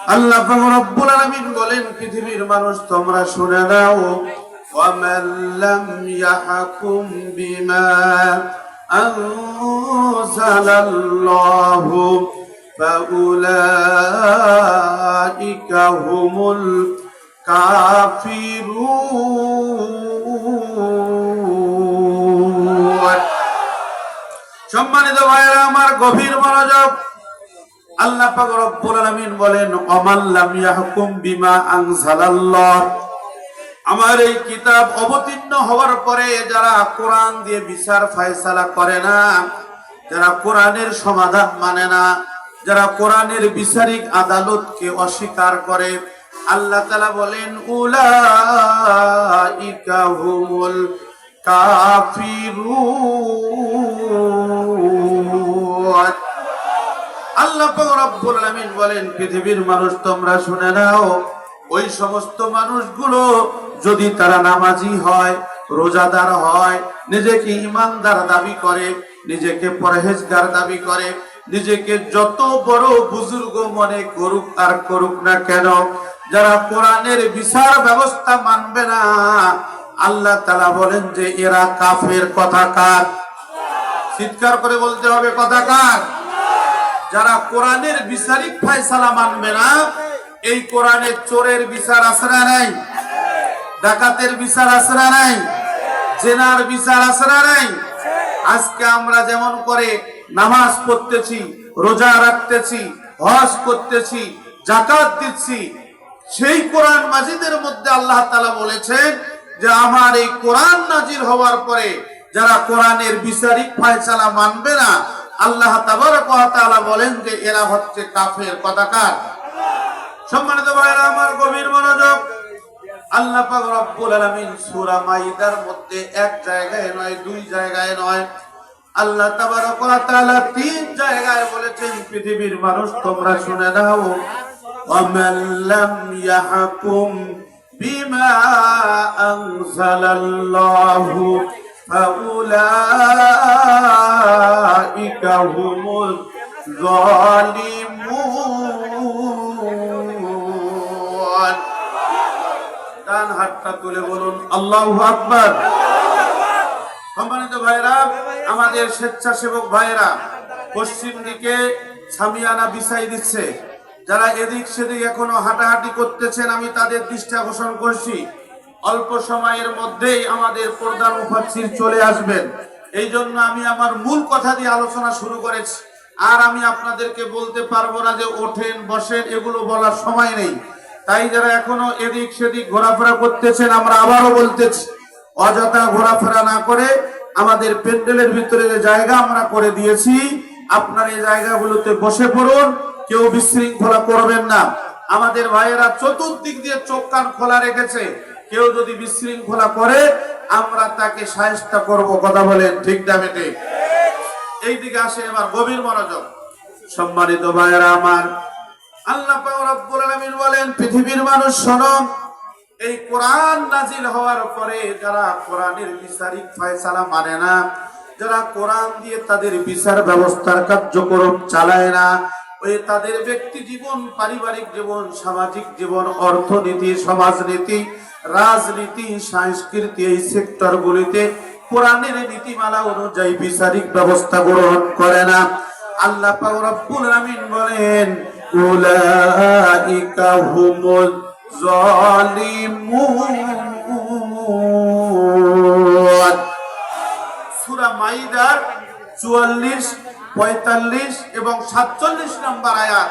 আল্লাহ পাক রব্বুল আলামিন বলেন, পৃথিবীর মানুষ তোমরা শুনে নাও, ওয়ামান লাম ইয়াহকুম বিমা আনজালাল্লাহু ফাউলাইকা হুমুল কাফিরুন। সম্মানিত ভাইরা আমার, গভীর মনোযোগ। আল্লাহ পাক রব্বুল আলামিন বলেন, ওয়ামান লাম ইয়াহকুম বিমা আনজালাল্লাহ, আমার এই কিতাব অবতীর্ণ হওয়ার পরে যারা কোরআন দিয়ে বিচার ফয়সালা করে না, যারা কোরআনের সমাধান মানে না, যারা কোরআনের বিচারিক আদালতকে অস্বীকার করে, আল্লাহ তাআলা বলেন উলাইকা হুমুল কাফিরুন। আল্লাহ পাক রব্বুল আলামিন বলেন, পৃথিবীর মানুষ তোমরা শুনে নাও, ওই সমস্ত মানুষগুলো যদি তারা নামাজি হয়, রোজাদার হয়, নিজেকে ইমানদার দাবি করে, নিজেকে পরহেজগার দাবি করে, নিজেকে যত বড় বুজুর্গ মনে করুক আর করুক না কেন, যারা কোরআনের বিচার ব্যবস্থা মানবে না, আল্লাহ তাআলা বলেন যে এরা কাফের। কথা কার? চিৎকার করে বলতে হবে, কথা কার? যারা কোরআনের বিচারিক ফয়সালা মানবে না, এই কোরআনের চোরের বিচার আছে না নাই? ডাকাতের বিচার আছে না নাই? জেনার বিচার আছে না নাই? আজকে আমরা যেমন করে নামাজ পড়তেছি, রোজা রাখতেছি, হজ করতেছি, যাকাত দিচ্ছি, সেই কোরআন মাজিদের মধ্যে আল্লাহ তাআলা বলেছেন যে আমার এই কোরআন নাজিল হওয়ার পরে যারা কোরআনের বিচারিক ফয়সালা মানবে না, আল্লাহ তাবারক ওয়া তাআলা বলেন যে এরা হচ্ছে কাফের। কথা কার? সম্মানিত ভাইরা আমার, গভীর মনোযোগ। আল্লাহ পাক রব্বুল আলামিন সূরা মাইদার মধ্যে এক জায়গায় নয়, দুই জায়গায় নয়, আল্লাহ তাবারক ওয়া তাআলা তিন জায়গায় বলেছেন, পৃথিবীর মানুষ তোমরা শুনে নাও, ওয়ামান লাম ইয়াহকুম বিমা আনজালাল্লাহু ফাউলাইকা হুমুল যালিমুন। ডান হাতটা তুলে বলুন আল্লাহু আকবার। সম্মানিত ভাইরা, আমাদের স্বেচ্ছাসেবক ভাইরা পশ্চিম দিকে সামিয়ানা বিছাই দিচ্ছে, যারা এদিক সেদিক এখনো হাঁটাহাঁটি করতেছেন, আমি তাদের দৃষ্টি আকর্ষণ করছি, অল্প সময়ের মধ্যেই আমাদের প্রধান মুফাসসির চলে আসবেন। এই জন্য আমি আমার মূল কথা দিয়ে আলোচনা শুরু করেছি। আর আমি আপনাদেরকে বলতে পারবো না যে ওঠেন বসেন, এগুলো বলার সময় নেই। তাই যারা এখনো এদিক সেদিক ঘোরাফেরা করতেছেন, আমরা আবারও বলতেছি, অযথা ঘোরাফেরা না করে আমাদের প্যান্ডেলের ভিতরে যে জায়গা আমরা করে দিয়েছি, আপনার এই জায়গাগুলোতে বসে পড়ুন, কেউ বিশৃঙ্খলা করবেন না। আমাদের ভাইয়েরা চতুর্দিক দিয়ে চোখ কান খোলা রেখেছে, কেউ যদি বিশৃঙ্খলা করে আমরা তাকে শায়েস্তা করব। কথা বলেন ঠিক না বেটে? এই দিকে আসে এবার, গভীর মনোযোগ। সম্মানিত ভাইয়েরা আমার, আল্লাহ পাক রব্বুল আলামিন বলেন, পৃথিবীর মানুষ শোনো, এই কোরআন নাজিল হওয়ার পরে যারা কোরআনের বিচারিক ফয়সালা মানে না, যারা কোরআন দিয়ে তাদের বিচার ব্যবস্থার কার্যক্রম চালায় না, ওই তাদের ব্যক্তি জীবন, পারিবারিক জীবন, সামাজিক জীবন, অর্থনীতি, সমাজনীতি, রাজনীতি, সংস্কৃতি, এই সেক্টরগুলিতে কোরআনের নীতিমালা অনুযায়ী বিচারিক ব্যবস্থা গ্রহণ করে না, আল্লাহ পাক রব্বুল আলামিন বলেন উলাইকা হুমুল যালিমুন। সূরা মাইদার 44, 45 এবং 47 নম্বর আয়াত,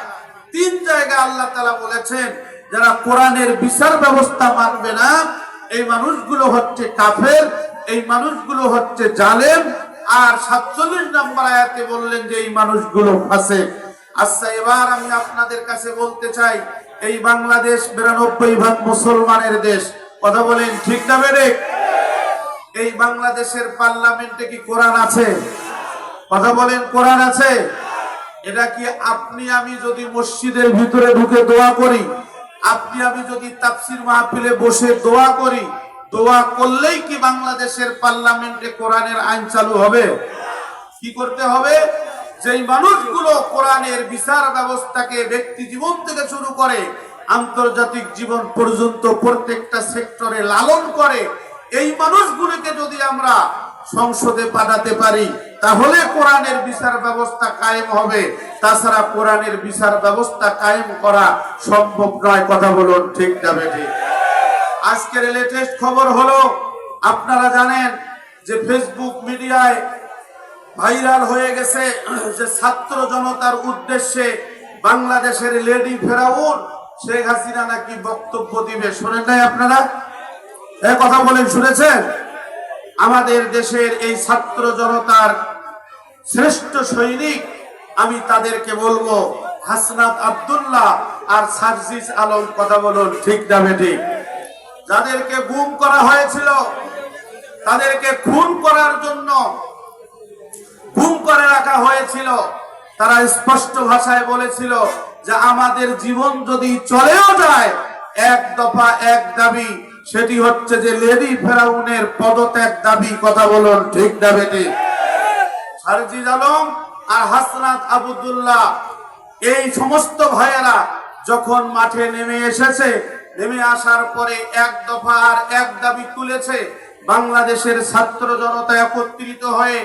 তিন জায়গায় আল্লাহ তাআলা বলেছেন যারা কোরআনের বিচার ব্যবস্থা মানবে না, এই মানুষগুলো হচ্ছে কাফের, এই মানুষগুলো হচ্ছে জালেম। আর 47 নম্বর আয়াতে বললেন যে এই মানুষগুলো ফাসিক। আচ্ছা, এবার আমি আপনাদের কাছে বলতে চাই, এই বাংলাদেশ 92% মুসলমানের দেশ। কথা বলেন ঠিক না বেড়ে? এই বাংলাদেশের পার্লামেন্টে কি কোরআন আছে? কথা বলেন, কোরআন আছে? এটা কি আপনি আমি যদি মসজিদের ভিতরে ঢুকে দোয়া করি, আপনি আমি যদি তাফসীর মাহফিলে বসে দোয়া করি, দোয়া করলেই কি বাংলাদেশের পার্লামেন্টে কোরআনের আইন চালু হবে? কি করতে হবে? যেই মানুষগুলো কোরআনের বিচার ব্যবস্থাকে ব্যক্তি জীবন থেকে শুরু করে আন্তর্জাতিক জীবন পর্যন্ত প্রত্যেকটা সেক্টরে লালন করে, এই মানুষগুলোকে যদি আমরা সংসদে পাঠাতে পারি তাহলে কোরআনের বিচার ব্যবস্থা কায়েম হবে। তাছাড়া কোরআনের বিচার ব্যবস্থা কায়েম করা সম্ভব নয়। কথা বলুন ঠিক না বেঠিক? আজকের লেটেস্ট খবর হলো, আপনারা জানেন যে ফেসবুক মিডিয়ায় ভাইরাল হয়ে গেছে যে ছাত্র জনতার উদ্দেশ্যে বাংলাদেশের লেডি ফেরাউন শেখ হাসিনা নাকি বক্তব্য দিবে। শোনেন নাই আপনারা? এই কথা বলেন, শুনেছেন? আমাদের দেশের এই ছাত্র জনতার শ্রেষ্ঠ সৈনিক, আমি তাদেরকে বলবো হাসনাত আব্দুল্লাহ আর সার্জিস আলম। কথা বলুন ঠিক না বেঠিক? যাদেরকে গুম করা হয়েছিল, তাদেরকে খুন করার জন্য গুম করে রাখা হয়েছিল, তারা স্পষ্ট ভাষায় বলেছিল যে আমাদের জীবন যদি চলেও যায়, এক দফা এক দাবি, সেটি হচ্ছে যে লেডি ফেরাউনের পদত্যাগ দাবি। কথা বলুন ঠিক না বেঠিক? সার্জিস আলম আর হাসনাত আব্দুল্লাহ এই সমস্ত ভাইয়েরা যখন মাঠে নেমে এসেছে, নেমে আসার পরে এক দফা আর এক দাবি তুলেছে, বাংলাদেশের ছাত্র জনতা একত্রিত হয়ে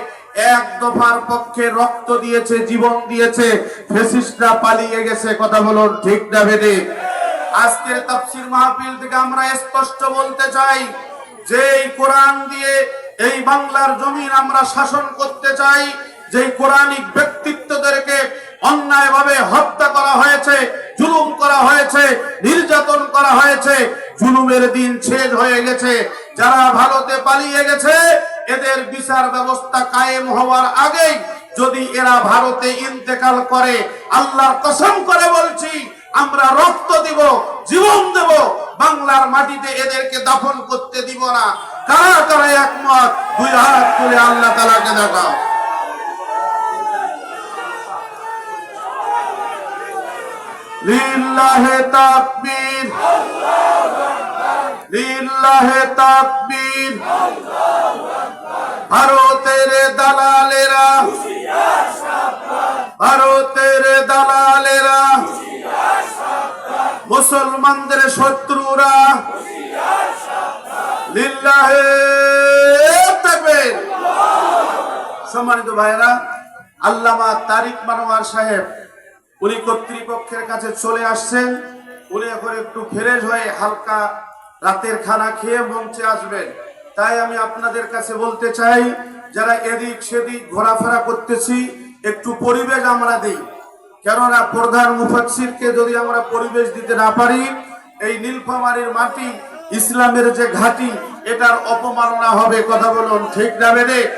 এক দফার পক্ষে রক্ত দিয়েছে, জীবন দিয়েছে, ফ্যাসিস্টরা পালিয়ে গেছে। কথা বলুন ঠিক না বেঠিক? আজকের তাফসীর মাহফিল থেকে আমরা স্পষ্ট বলতে চাই যে এই কোরআন দিয়ে এই বাংলার জমিন আমরা শাসন করতে চাই। যে কোরআনিক ব্যক্তিত্বদেরকে অন্যায়ভাবে হত্যা করা হয়েছে, জুলুম করা হয়েছে, নির্যাতন করা হয়েছে, জুলুমের দিন শেষ হয়ে গেছে। যারা ভারতে পালিয়ে গেছে, এদের বিচার ব্যবস্থা কায়েম হওয়ার আগেই যদি এরা ভারতে ইন্তেকাল করে, আল্লাহর কসম করে বলছি, আমরা রক্ত দিব, জীবন দেব, বাংলার মাটিতে এদেরকে দাফন করতে দিব না। কারা কারা একমত? দুই হাত তুলে আল্লাহ তাআলাকে দেখাও। লিল্লাহে তাকবীর, লিল্লাহে তাকবীর। ভারতের দালালেরা, ভারতের দালালেরা, মুসলমানদের শত্রুরা, লিল্লাহে তাকবীর। সম্মানিত ভাইরা, আল্লামা তারিক মানওয়ার সাহেব উনি কর্তৃপক্ষের কাছে চলে আসছেন। উনি এখন একটু ফ্রেশ হয়ে হালকা রাতের খানা খেয়ে মঞ্চে আসবেন। তাই আমি আপনাদের কাছে বলতে চাই, যারা এদিক সেদিক ঘোরাফেরা করতেছি, একটু পরিবেশ আমরা দিই। কেননা প্রধান মুফাসসিরকে যদি আমরা পরিবেশ দিতে না পারি, এই নীলফামারীর মাটি ইসলামের যে ঘাঁটি, এটার অপমাননা হবে। কথা বলুন ঠিক না বেঠিক?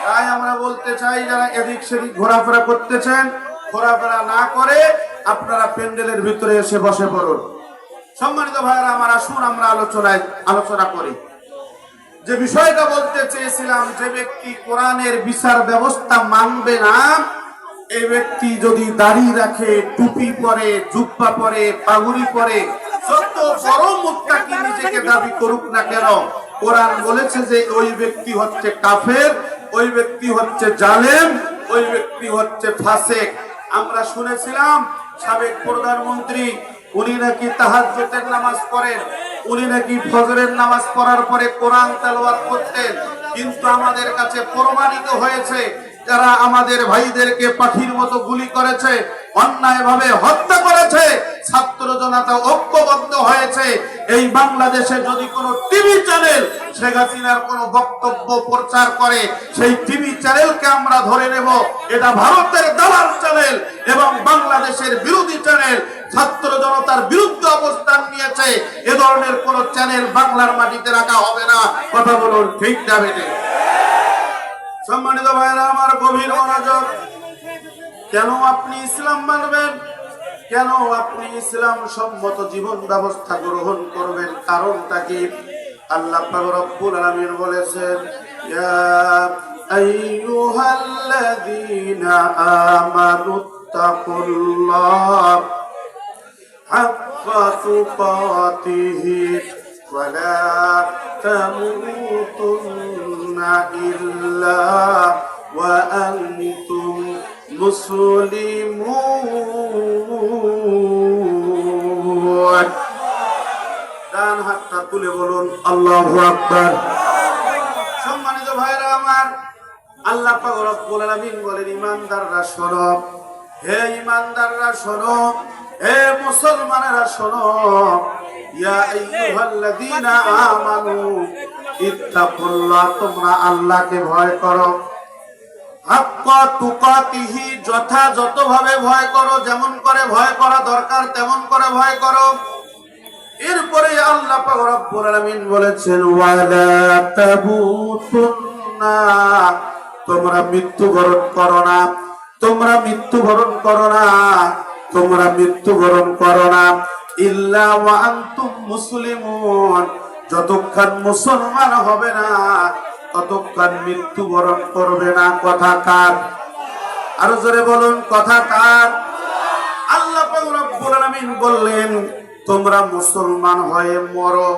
তাই আমরা বলতে চাই, যারা এদিক সেদিক ঘোরাফেরা করতেছেন, ঘোরাফেরা না করে আপনারা প্যান্ডেলের ভিতরে এসে বসে পড়ুন। সম্মানিত ভাইয়েরা আমার, আসুন আমরা আলোচনা করি। যে বিষয়টা বলতে চেয়েছিলাম, যে ব্যক্তি কোরআনের বিচার ব্যবস্থা মানবে না, এই ব্যক্তি যদি দাড়ি রাখে, টুপি পরে, জুব্বা পরে, পাগড়ি পরে, যত বড় মুত্তাকি নিজেকে দাবি করুক না কেন, কোরআন বলেছে যে ওই ব্যক্তি হচ্ছে কাফের, ওই ব্যক্তি হচ্ছে জালেম, ওই ব্যক্তি হচ্ছে ফাসিক। আমরা শুনেছিলাম সাবেক প্রধানমন্ত্রী, উনি নাকি তাহাজ্জুদের নামাজ পড়েন, উনি নাকি ফজরের নামাজ পড়ার পরে কোরআন তেলাওয়াত করতেন। কিন্তু আমাদের কাছে প্রমাণিত হয়েছে, যারা আমাদের ভাইদেরকে পাখির মতো গুলি করেছে, অন্যায়ভাবে হত্যা করেছে, ছাত্র জনতা ঐক্যবদ্ধ হয়েছে। এই বাংলাদেশে যদি কোনো টিভি চ্যানেল শেখ হাসিনার কোনো বক্তব্য প্রচার করে, সেই টিভি চ্যানেলকে আমরা ধরে নেব এটা ভারতের দালাল চ্যানেল, এবং বাংলাদেশের বিরোধী চ্যানেল, ছাত্র জনতার বিরুদ্ধে অবস্থান নিয়েছে, এ ধরনের কোন চ্যানেল বাংলার মাটিতে রাখা হবে না। কথা বলুন ঠিক না বেঠিক? সম্মানিত ভাইরা আমার, গভীর মনোযোগ। কেন আপনি ইসলাম মানবেন? কেন আপনি ইসলাম সম্মত জীবন ব্যবস্থা গ্রহণ করবেন? কারণটা কি? আল্লাহ পাক রব্বুল আলামিন বলেছেন, ইয়া আইয়ুহাল্লাযীনা আমানুত্তাকুল্লাহ হাক্কা তুকাতিহি ওয়া লা তামুতুন্না ইল্লা ওয়া আনতুম মুসলিমুন। ডান হাতটা তুলে বলুন আল্লাহু আকবার। সম্মানিত ভাইরা আমার, আল্লাহ পাক রব্বুল আলামিন বলেন, ঈমানদাররা শোনো, হে ঈমানদাররা শোনো, হে মুসলমানেরা শোনো, ইয়া আইয়ুহাল্লাযীনা আমানু ইত্তাকুল্লাহ, তোমরা আল্লাহকে ভয় করো, হাক্কা তুকাতিহি, যথাযথভাবে ভয় করো, যেমন করে ভয় করা দরকার তেমন করে ভয় করো। এরপরে আল্লাহ পাক রব্বুল আলামিন বলেছেন, ওয়ালা তামুতুন্না, তোমরা মৃত্যুবরণ করো না, তোমরা মৃত্যুবরণ করো না, তোমরা মৃত্যুবরণ করো না, ইল্লা ওয়া আনতুম মুসলিমুন, যতক্ষণ মুসলমান হবে না ততক্ষণ মৃত্যুবরণ করবে না। কথা কার? আরো জোরে বলুন, কথা কার? আল্লাহ পাক রব্বুল আলামিন বললেন, তোমরা মুসলমান হয়ে মরো।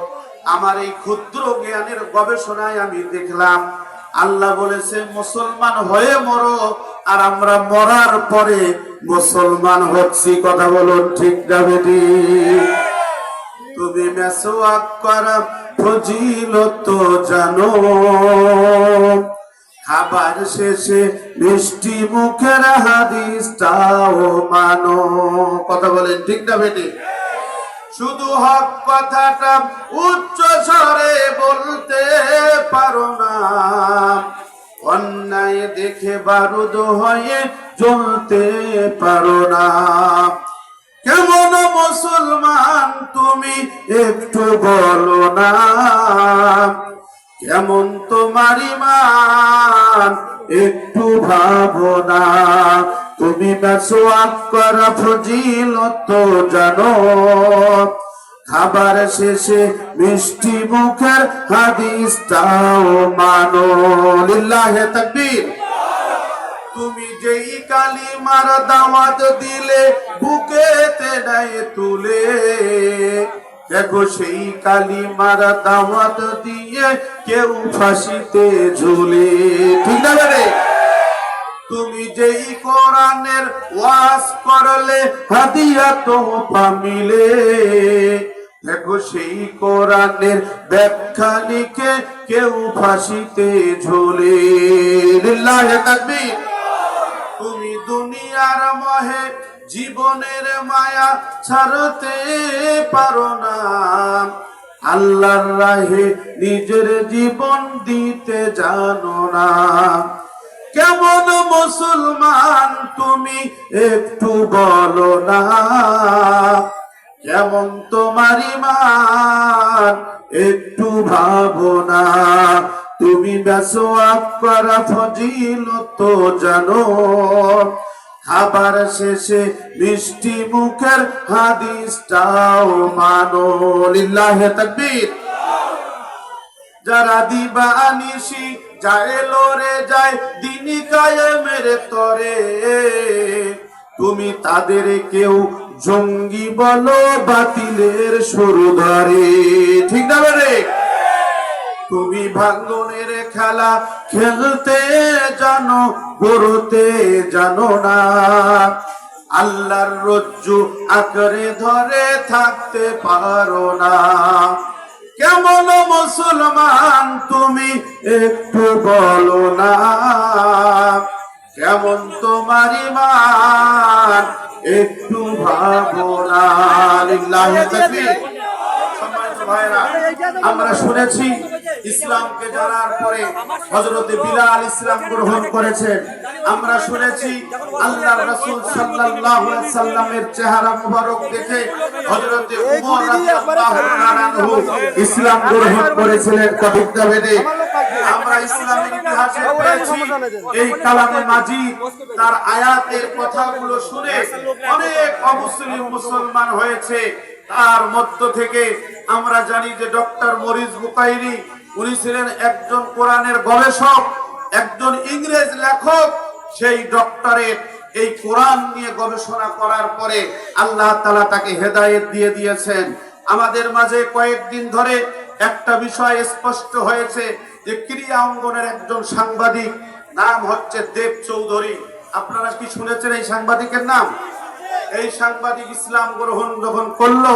আমার এই ক্ষুদ্র জ্ঞানের গবেষণায় আমি দেখলাম আল্লাহ বলেছে মুসলমান হয়ে মরো, আর আমরা মরার পরে মুসলমান হচ্ছি। কথা বলুন ঠিক না বেঠিক? তুমি মেসওয়াক করা ফজিলত জানো, খাবার শেষে মিষ্টি মুখের হাদিসটাও মানো। কথা বলেন ঠিক না বেঠিক? শুধু হক কথাটা উচ্চ স্বরে বলতে পারো না, অন্যায় দেখে বারুদ হয়ে জ্বলতে পারো না। কেমন মুসলমান তুমি একটু বলো না, কেমন তোমার ঈমান একটু ভাবো না। তুমি মেসওয়াক করা ফজিলত জানো, খাবার শেষে মিষ্টি মুখের হাদিসটাও মানো। লিল্লাহে তাকবীর। তুমি যেই কালিমার দাওয়াত দিলে বুকেতে নাই তুলে, দেখো সেই কালিমার দাওয়াত দিয়ে কেউ ফাঁসিতে ঝুলে। ঠিক না রে? তুমি যেই কোরআনের ওয়াজ করলে হাদিয়া তোহফা মিলে, দেখো সেই কোরআনের ব্যাখ্যা লিখে কেউ ফাঁসিতে ঝুলে। লিল্লাহে তাকবীর। তুমি দুনিয়ার মোহে জীবনের মায়া ছাড়তে পারো না, আল্লাহর রাহে নিজের জীবন দিতে জানো না। কেমন মুসলমান তুমি একটু বলো না, কেমন তোমার ঈমান একটু ভাবো না। তুমি মেসওয়াক করা ফজিলত জানো, খাবার শেষে মিষ্টি মুখের হাদিসটাও মানো। লিল্লাহে তাকবীর। যারা দিবানিশি যায় লড়ে যায় দিনী কায়েমের তরে, তুমি তাদের কেউ জঙ্গি বলো বাতিলের শুরু ধরে। ঠিক না রে? তুমি ভাঙনের খেলা খেলতে জানো, গড়তে জানো না, আল্লাহর রজ্জু আঁকড়ে ধরে থাকতে পারো না। কেমন মুসলমান তুমি একটু বলো না, কেমন তোমার ঈমান একটু ভাবো না। লিল্লাহি তাকবীর। সম্মানিত ভাইরা, আমরা শুনেছি ইসলামকে জানার পরে হযরত বিলাল ইসলাম গ্রহণ করেছেন। আমরা শুনেছি আল্লাহর রাসূল সাল্লাল্লাহু আলাইহি সাল্লামের চেহারা মুবারক দেখে হযরত উমর রাদিয়াল্লাহু আনহু ইসলাম গ্রহণ করেছিলেন। কথা বেদে আমরা ইসলামের ইতিহাসে পেয়েছি এই কালামে মাজিদ তার আয়াতের কথাগুলো শুনে অনেক অমুসলিম মুসলমান হয়েছে। তার মধ্য থেকে আমরা জানি যে ডক্টর মরিস বুকাইরি, উনি ছিলেন একজন কোরআনের গবেষক, একজন ইংরেজ লেখক। সেই ডক্টরেট এই কোরআন নিয়ে গবেষণা করার পরে আল্লাহ তাআলা তাকে হেদায়েত দিয়ে দিয়েছেন। আমাদের মাঝে কয়েকদিন ধরে একটা বিষয় স্পষ্ট হয়েছে যে ক্রীড়া অঙ্গনের একজন সাংবাদিক, নাম হচ্ছে দেব চৌধুরী। আপনারা কি শুনেছেন এই সাংবাদিকের নাম? এই সাংবাদিক ইসলাম গ্রহণ যখন করলো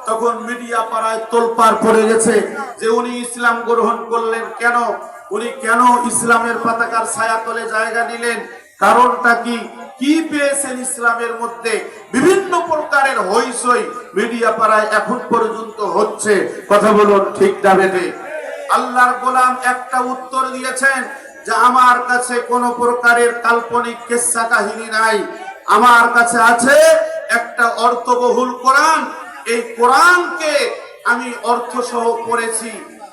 তখন মিডিয়া পাড়ায় তোলপাড় পড়ে গেছে যে উনি ইসলাম গ্রহণ করলেন কেন, উনি কেন ইসলামের পতাকার ছায়াতলে জায়গা নিলেন, কারণটা কি, কি পেয়েছেন ইসলামের মধ্যে, বিভিন্ন প্রকারের হইচই মিডিয়া পাড়ায় এখন পর্যন্ত হচ্ছে। কথা বলুন ঠিক না বেঠে? আল্লাহর গোলাম একটা উত্তর দিয়েছেন যে আমার কাছে কোন প্রকারের কাল্পনিক কিস্সা কাহিনী নাই, আমার কাছে আছে একটা অর্থবহুল কোরআন। এই কোরআনকে আমি অর্থ সহ পড়েছি,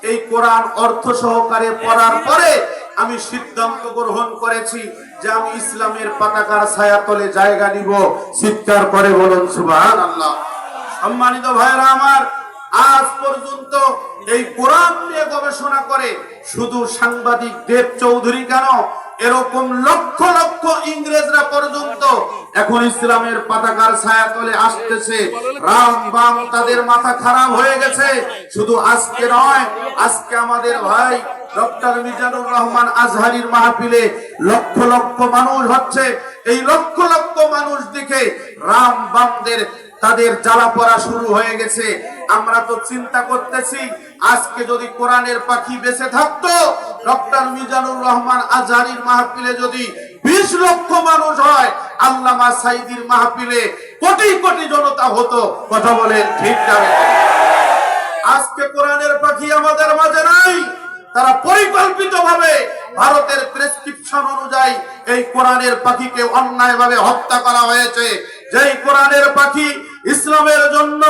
এই কোরআন অর্থ সহকারে পড়ার পরে আমি সিদ্ধান্ত গ্রহণ করেছি যে আমি ইসলামের পতাকার ছায়াতলে জায়গা নিব। চিৎকার করে বলুন সুবহানাল্লাহ। সম্মানিত ভাইরা আমার, আজ পর্যন্ত এই কোরআন নিয়ে গবেষণা করে শুধু সাংবাদিক দেব চৌধুরী কেন, এরকম লক্ষ লক্ষ ইংরেজরা পর্যন্ত এখন ইসলামের পতাকার ছায়াতলে আসতেছে। রাম বাম তাদের মাথা খারাপ হয়ে গেছে। শুধু আজকে নয়, আজকে আমাদের ভাই ডক্টর মিজানুর রহমান আজহারির মাহফিলে লক্ষ লক্ষ মানুষ হচ্ছে। এই লক্ষ লক্ষ মানুষ দেখে রাম বামদের তাদের জ্বালা পড়া শুরু হয়ে গেছে। আমরা তো চিন্তা করতেছি আজকে যদি কোরআনের পাখি বেঁচে থাকতো, ডক্টর মিজানুর রহমান আজহারির মাহফিলে যদি 20 লক্ষ মানুষ হয়, আল্লামা সাঈদীর মাহফিলে কোটি কোটি জনতা হতো। কথা বলেন ঠিক না? আজকে কোরআনের পাখি আমাদের মাঝে নাই। তারা পরিকল্পিতভাবে ভারতের প্রেসক্রিপশন অনুযায়ী এই কোরআনের পাখিকে অন্যায়ভাবে হত্যা করা হয়েছে। যেই কোরআনের পাখি ইসলামের জন্য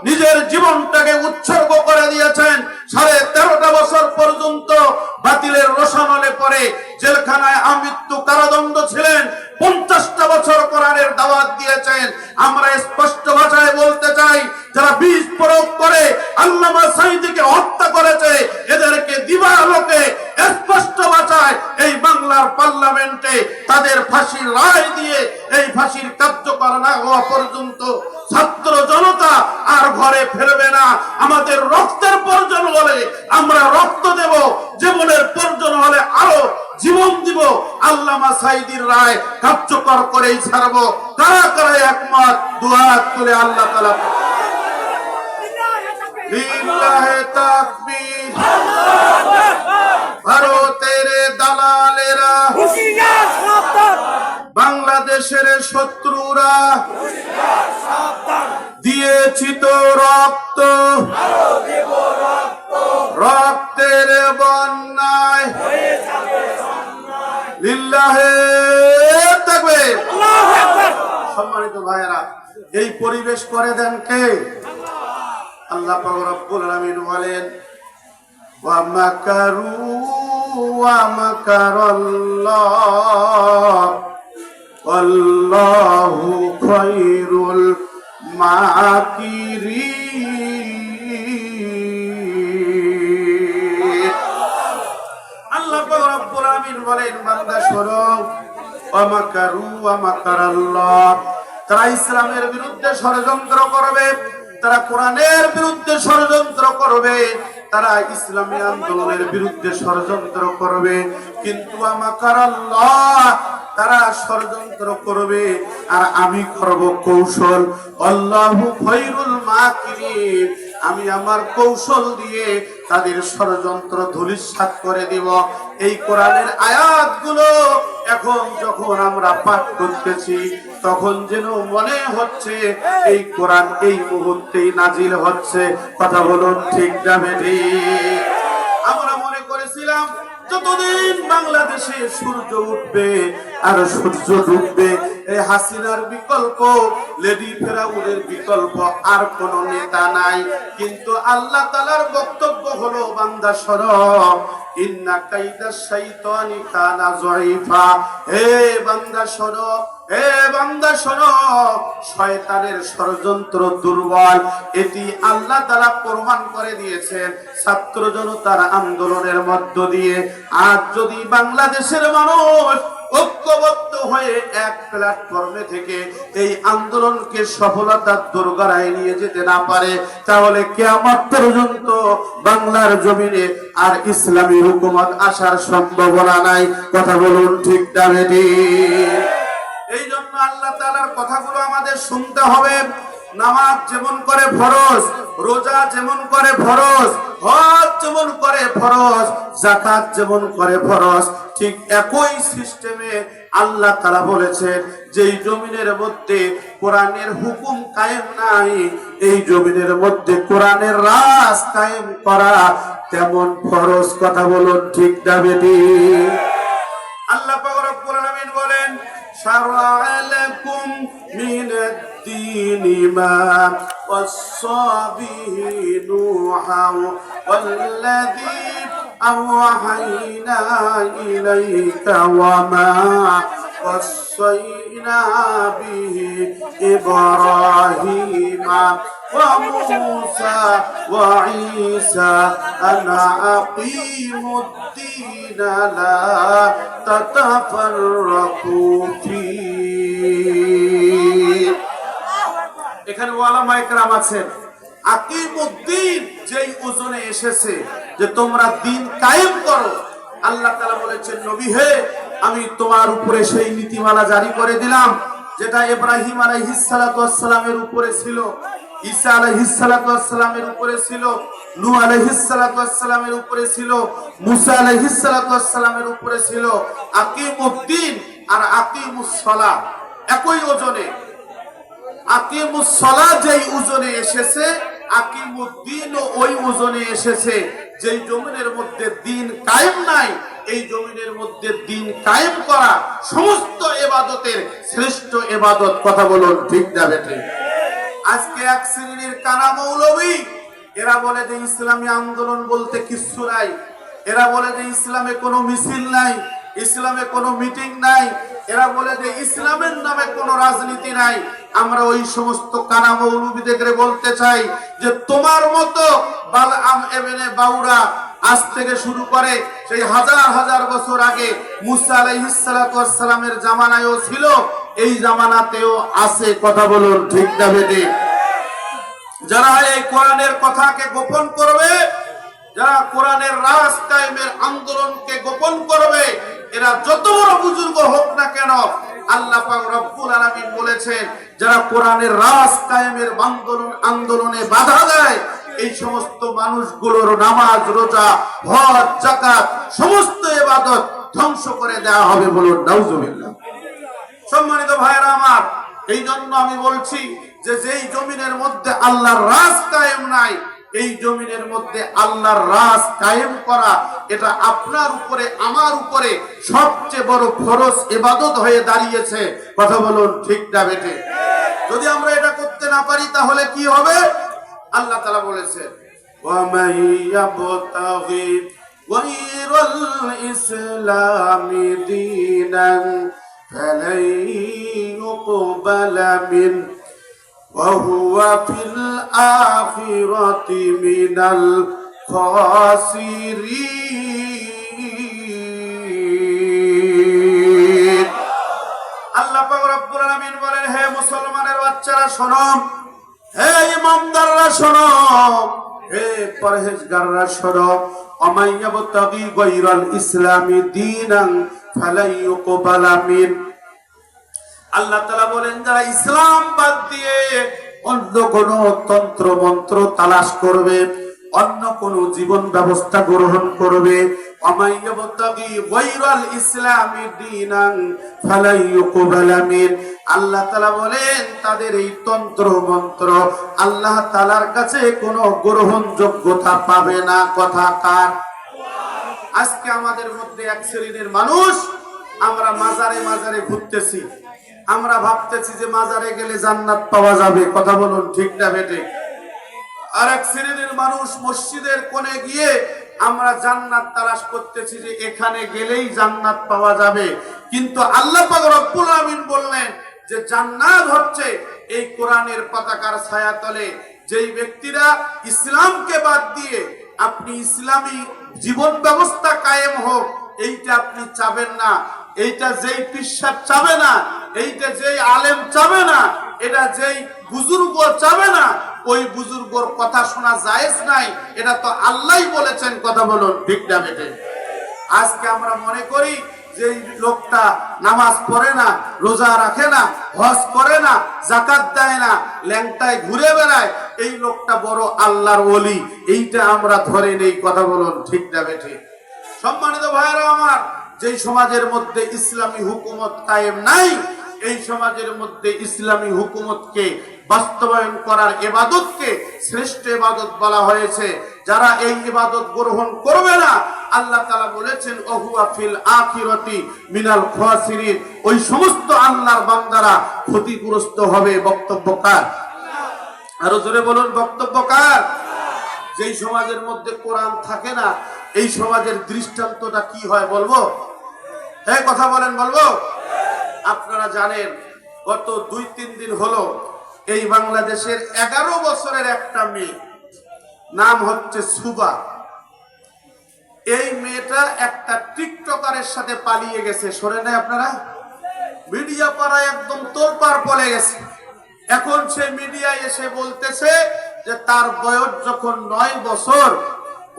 নিজের জীবনটাকে উৎসর্গ করে দিয়েছেন, 13.5 বছর পর্যন্ত বাতিলের রোশানলে পড়ে জেলখানায় আমৃত্যু কারাদণ্ড ছিলেন, 50টা বছর কোরআনের দাওয়াত দিয়েছেন। আমরা স্পষ্ট ভাষায় বলতে চাই, যারা বীজ প্রয়োগ করে আল্লামা সাঈদীকে হত্যা করেছে, এদেরকে দিবালোকে স্পষ্ট ভাষায় এই বাংলার পার্লামেন্টে তাদের ফাঁসির রায় দিয়ে এই ফাঁসির কার্যকর না হওয়া পর্যন্ত ছাত্র জনতা আর ঘরে ফেরবে না। আমাদের রক্তের প্রয়োজন হলে আমরা রক্ত দেব, জীবনের প্রয়োজন হলে আরো জীবন দিব। আল্লামা সাঈদীর রায় কার্যকর করেই ছাড়ব। কারা কারা একমত? দুহাত তুলে আল্লাহ তাআলা লিল্লাহি তাকবীর। ভারতের দালালেরা, বাংলাদেশের শত্রুরা দিয়েছি তো রক্ত, রক্তের বন্যায় লিল্লাহি তাকবীর। সম্মানিত ভাইয়েরা, এই পরিবেশ করে দেন কে? আল্লাহ পাক রব্বুল আলামিন বলেন, ওয়া মাকারু ওয়া মাকারাল্লাহ আল্লাহু খায়রুল মাকিরিন। আল্লাহ পাক রব্বুল আলামিন বলেন, বান্দা শোনো, ওয়া মাকারু ওয়া মাকারাল্লাহ, তারা ইসলামের বিরুদ্ধে ষড়যন্ত্র করবে, তারা কোরআনের বিরুদ্ধে ষড়যন্ত্র করবে, তারা ইসলামী আন্দোলনের বিরুদ্ধে ষড়যন্ত্র করবে, কিন্তু আমাকারাল্লাহ, তারা ষড়যন্ত্র করবে আর আমি করব কৌশল। আল্লাহু খায়রুল মাকিরিন, আমি আমার কৌশল দিয়ে তাদের ষড়যন্ত্র ধূলিসাৎ করে দিব। এই কোরআনের আয়াতগুলো এখন যখন আমরা পাঠ করতেছি, তখন যেন মনে হচ্ছে এই কোরআন এই মুহূর্তেই নাজিল হচ্ছে। কথা বলুন ঠিক না বেঠিক? আমরা মনে করেছিলাম যতদিন বাংলাদেশে সূর্য উঠবে আর সূর্য ডুববে, এই হাসিনার বিকল্প, লেডি ফেরাউনের বিকল্প আর কোন নেতা নাই। কিন্তু আল্লাহ তাআলার বক্তব্য হলো, বান্দা শোনো, ইন্না কাইদাশ শাইতানি কানা যায়ীফা। হে বান্দা শোনো, হে বান্দা শোনো, শয়তানের ষড়যন্ত্র দুর্বল। এটি আল্লাহ তাআলা প্রমাণ করে দিয়েছেন ছাত্র জনতার আন্দোলনের মধ্য দিয়ে। আজ যদি বাংলাদেশের মানুষ ঐক্যবদ্ধ হয়ে এক প্ল্যাটফর্মে থেকে এই আন্দোলনকে সফলতার দোরগোড়ায় নিয়ে যেতে না পারে, তাহলে কিয়ামত পর্যন্ত বাংলার জমিনে আর ইসলামী হুকুমত আসার সম্ভাবনা নাই। কথা বলুন ঠিক না বেঠিক? আল্লাহ তাআলার কথাগুলো আমাদের শুনতে হবে। নামাজ যেমন করে ফরজ, রোজা যেমন করে ফরজ, হজ যেমন করে ফরজ, যাকাত যেমন করে ফরজ, ঠিক একই সিস্টেমে আল্লাহ তাআলা বলেছেন যেই জমিনের মধ্যে কোরআনের হুকুম কায়েম নাই, এই জমিনের মধ্যে কোরআনের রাজ কায়েম করা তেমন ফরজ। কথা বলুন ঠিক না বেঠিক? আল্লাহ পাক রব্বুল আলামিন বলেন শারআ লাকুম মিনাদ-দীনি মা ওয়াসসা বিহি নূহান ওয়াল্লাযী আওহাইনা ইলাইকা ওয়া মা ওয়াসাইনা বিহি ইব্রাহিমা وموسى وعيسى أن أقيموا الدين لا تتفرقوا فيه। এখানে ওলামায়ে কেরাম আছেন। আকিমুদ্দিন যেই ওজনে এসেছে যে তোমরা দিন কায়েম করো, আল্লাহ তাআলা বলেছেন নবী হে আমি তোমার উপরে সেই নীতিমালা জারি করে দিলাম যেটা ইব্রাহিম আলাইহিস সালাতু ওয়াস সালামের উপরে ছিল, ঈসা আলাইহিস সালাতু ওয়াস সালামের উপরে ছিল, নূহ আলাইহিস সালাতু ওয়াস সালামের উপরে ছিল, মুসা আলাইহিস সালাতু ওয়াস সালামের উপরে ছিল। আকিমুদ্দিন আর আকিমুস সালাহ একই ওজনে। আকিমুস সালাহ যেই ওজনে এসেছে, আকিমুদ্দিন ওই ওজনে এসেছে। যেই জমিনের মধ্যে দিন কায়েম নাই, এই জমিনের মধ্যে দিন কায়েম করা সমস্ত ইবাদতের শ্রেষ্ঠ ইবাদত। কথা বলুন ঠিক না বেঠিক? আজকে এক শ্রেণীর কানা মৌলবী, এরা বলে যে ইসলামী আন্দোলন বলতে কিচ্ছু নাই, এরা বলে যে ইসলামে কোনো মিছিল নাই, ইসলামে কোনো মিটিং নাই, এরা বলে যে ইসলামের নামে কোনো রাজনীতি নাই। আমরা ওই সমস্ত কানা মৌলবীদের বলতে চাই যে তোমার মতো বালআম ইবনে বাউরা আজ থেকে শুরু করে সেই হাজার হাজার বছর আগে মুসা আলাইহিস সালাতু ওয়াস সালামের জামানায়ও ছিল, এই জামানাতেও আছে। কথা বলুন ঠিক না বেঠিক? যারা এই কোরআনের কথাকে গোপন করবে, যারা কোরআনের রাজ কায়েমের আন্দোলনকে গোপন করবে, এরা যত বড় বুজুর্গ হোক না কেন, আল্লাহ পাক রব্বুল আলামিন বলেছেন যারা কোরআনের রাজ কায়েমের আন্দোলনে বাধা দেয়, এই সমস্ত মানুষগুলোর নামাজ, রোজা, হজ, যাকাত সমস্ত ইবাদত ধ্বংস করে দেওয়া হবে। বলুন নাউজুবিল্লাহ। সম্মানিত ভাইরা আমার, এই জন্য আমি বলছি যে যেই জমিনের মধ্যে আল্লাহর রাজ কায়েম নাই, এই জমিনের মধ্যে আল্লাহর রাজ কায়েম করা এটা আপনার উপরে আমার উপরে সবচেয়ে বড় ফরজ ইবাদত হয়ে দাঁড়িয়েছে। কথা বলুন ঠিক না বেঠিক? যদি আমরা এটা করতে না পারি তাহলে কি হবে? আল্লাহ তাআলা বলেছেন ওয়া মান ইয়াবতাগি গায়রাল ইসলামি দীনান ফালাই ইউকবালা মিন ওয়া হুয়া ফিল আখিরাতি মিনাল খাসিরিন। আল্লাহ পাক রব্বুল আলামিন বলেন হে মুসলমানের বাচ্চারা শোনো, হে ইমানদাররা শোনো, হে পরহেজগাররা শোনো, আমাইয়াবতাগি গায়রাল ইসলামি দীনান ফালাই ইউকবালা মিন। আল্লাহ তাআলা বলেন যারা ইসলাম বাদ দিয়ে অন্য কোন তন্ত্র মন্ত্র তালাশ করবে, অন্য কোন জীবন ব্যবস্থা গ্রহণ করবে, আমাইয়াবতাগি গায়রাল ইসলামি দীনান ফালাই ইউকবালা মিন, আল্লাহ তাআলা বলেন তাদের এই তন্ত্র মন্ত্র আল্লাহ তাআলার কাছে কোনো গ্রহণযোগ্যতা পাবে না। কথা কার? আজকে আমাদের মধ্যে এক শ্রেণীর মানুষ, আমরা মাজারে মাজারে ঘুরতেছি, আমরা ভাবতেছি যে মাজারে গেলে জান্নাত পাওয়া যাবে। কথা বলুন ঠিক না বেঠিক? আর এক শ্রেণীর মানুষ মসজিদের কোণে গিয়ে আমরা জান্নাত তালাশ করতেছি যে এখানে গেলেই জান্নাত পাওয়া যাবে। কিন্তু আল্লাহ পাক রব্বুল আলামিন বললেন যে জান্নাত হচ্ছে এই কোরআনের পতাকার ছায়াতলে। যেই ব্যক্তিরা ইসলামকে বাদ দিয়ে আপনি ইসলামী জীবন ব্যবস্থা কায়েম হোক এইটা আপনি চাবেন না, এইটা যেই পিসাব চাবে না, এইটা যেই আলেম চাবে না, এটা যেই বুজুর্গ চাবে না, ওই বুজুর্গর কথা শোনা জায়েজ নাই। এটা তো আল্লাহই বলেছেন। কথা বলুন ঠিক না বেঠিক? আজকে আমরা মনে করি যেই লোকটা নামাজ পড়ে না, রোজা রাখে না, হজ করে না, যাকাত দেয় না, ল্যাংটায় ঘুরে বেড়ায়, এই লোকটা বড় আল্লাহর ওলি, এইটা আমরা ধরে নেই। কথা বলুন ঠিক না বেঠিক? সম্মানিত ভাইরা আমার, যেই সমাজের মধ্যে ইসলামী হুকুমত কায়েম নাই, এই সমাজের মধ্যে ইসলামী হুকুমতকে বাস্তবায়ন করার ইবাদতকে শ্রেষ্ঠ ইবাদত বলা হয়েছে। যারা এই ইবাদত গ্রহণ করবে না, আল্লাহ তাআলা বলেছেন ওহুয়া ফিল আখিরাতি মিনাল খাসিরিন, ওই সমস্ত আল্লাহর বান্দারা ক্ষতিগ্রস্ত হবে। বক্তব্য কার? আরো জোরে বলুন, বক্তব্য কার? যেই সমাজের মধ্যে কোরআন থাকে না, এই সমাজের দৃষ্টান্তটা কি হয় বলবো? এই কথা বলেন, বলবো? আপনারা জানেন, গত 2-3 দিন হলো এই বাংলাদেশের 11 বছরের একটা মেয়ে, নাম হচ্ছে সুবা। এই মেয়েটা একটা টিকটকারের সাথে পালিয়ে গেছে। শোনে নাই আপনারা? মিডিয়া পাড়ায় একদম তোলপাড় পড়ে গেছে। এখন সে মিডিয়ায় এসে বলতেছে যে তার বয়স যখন 9 বছর,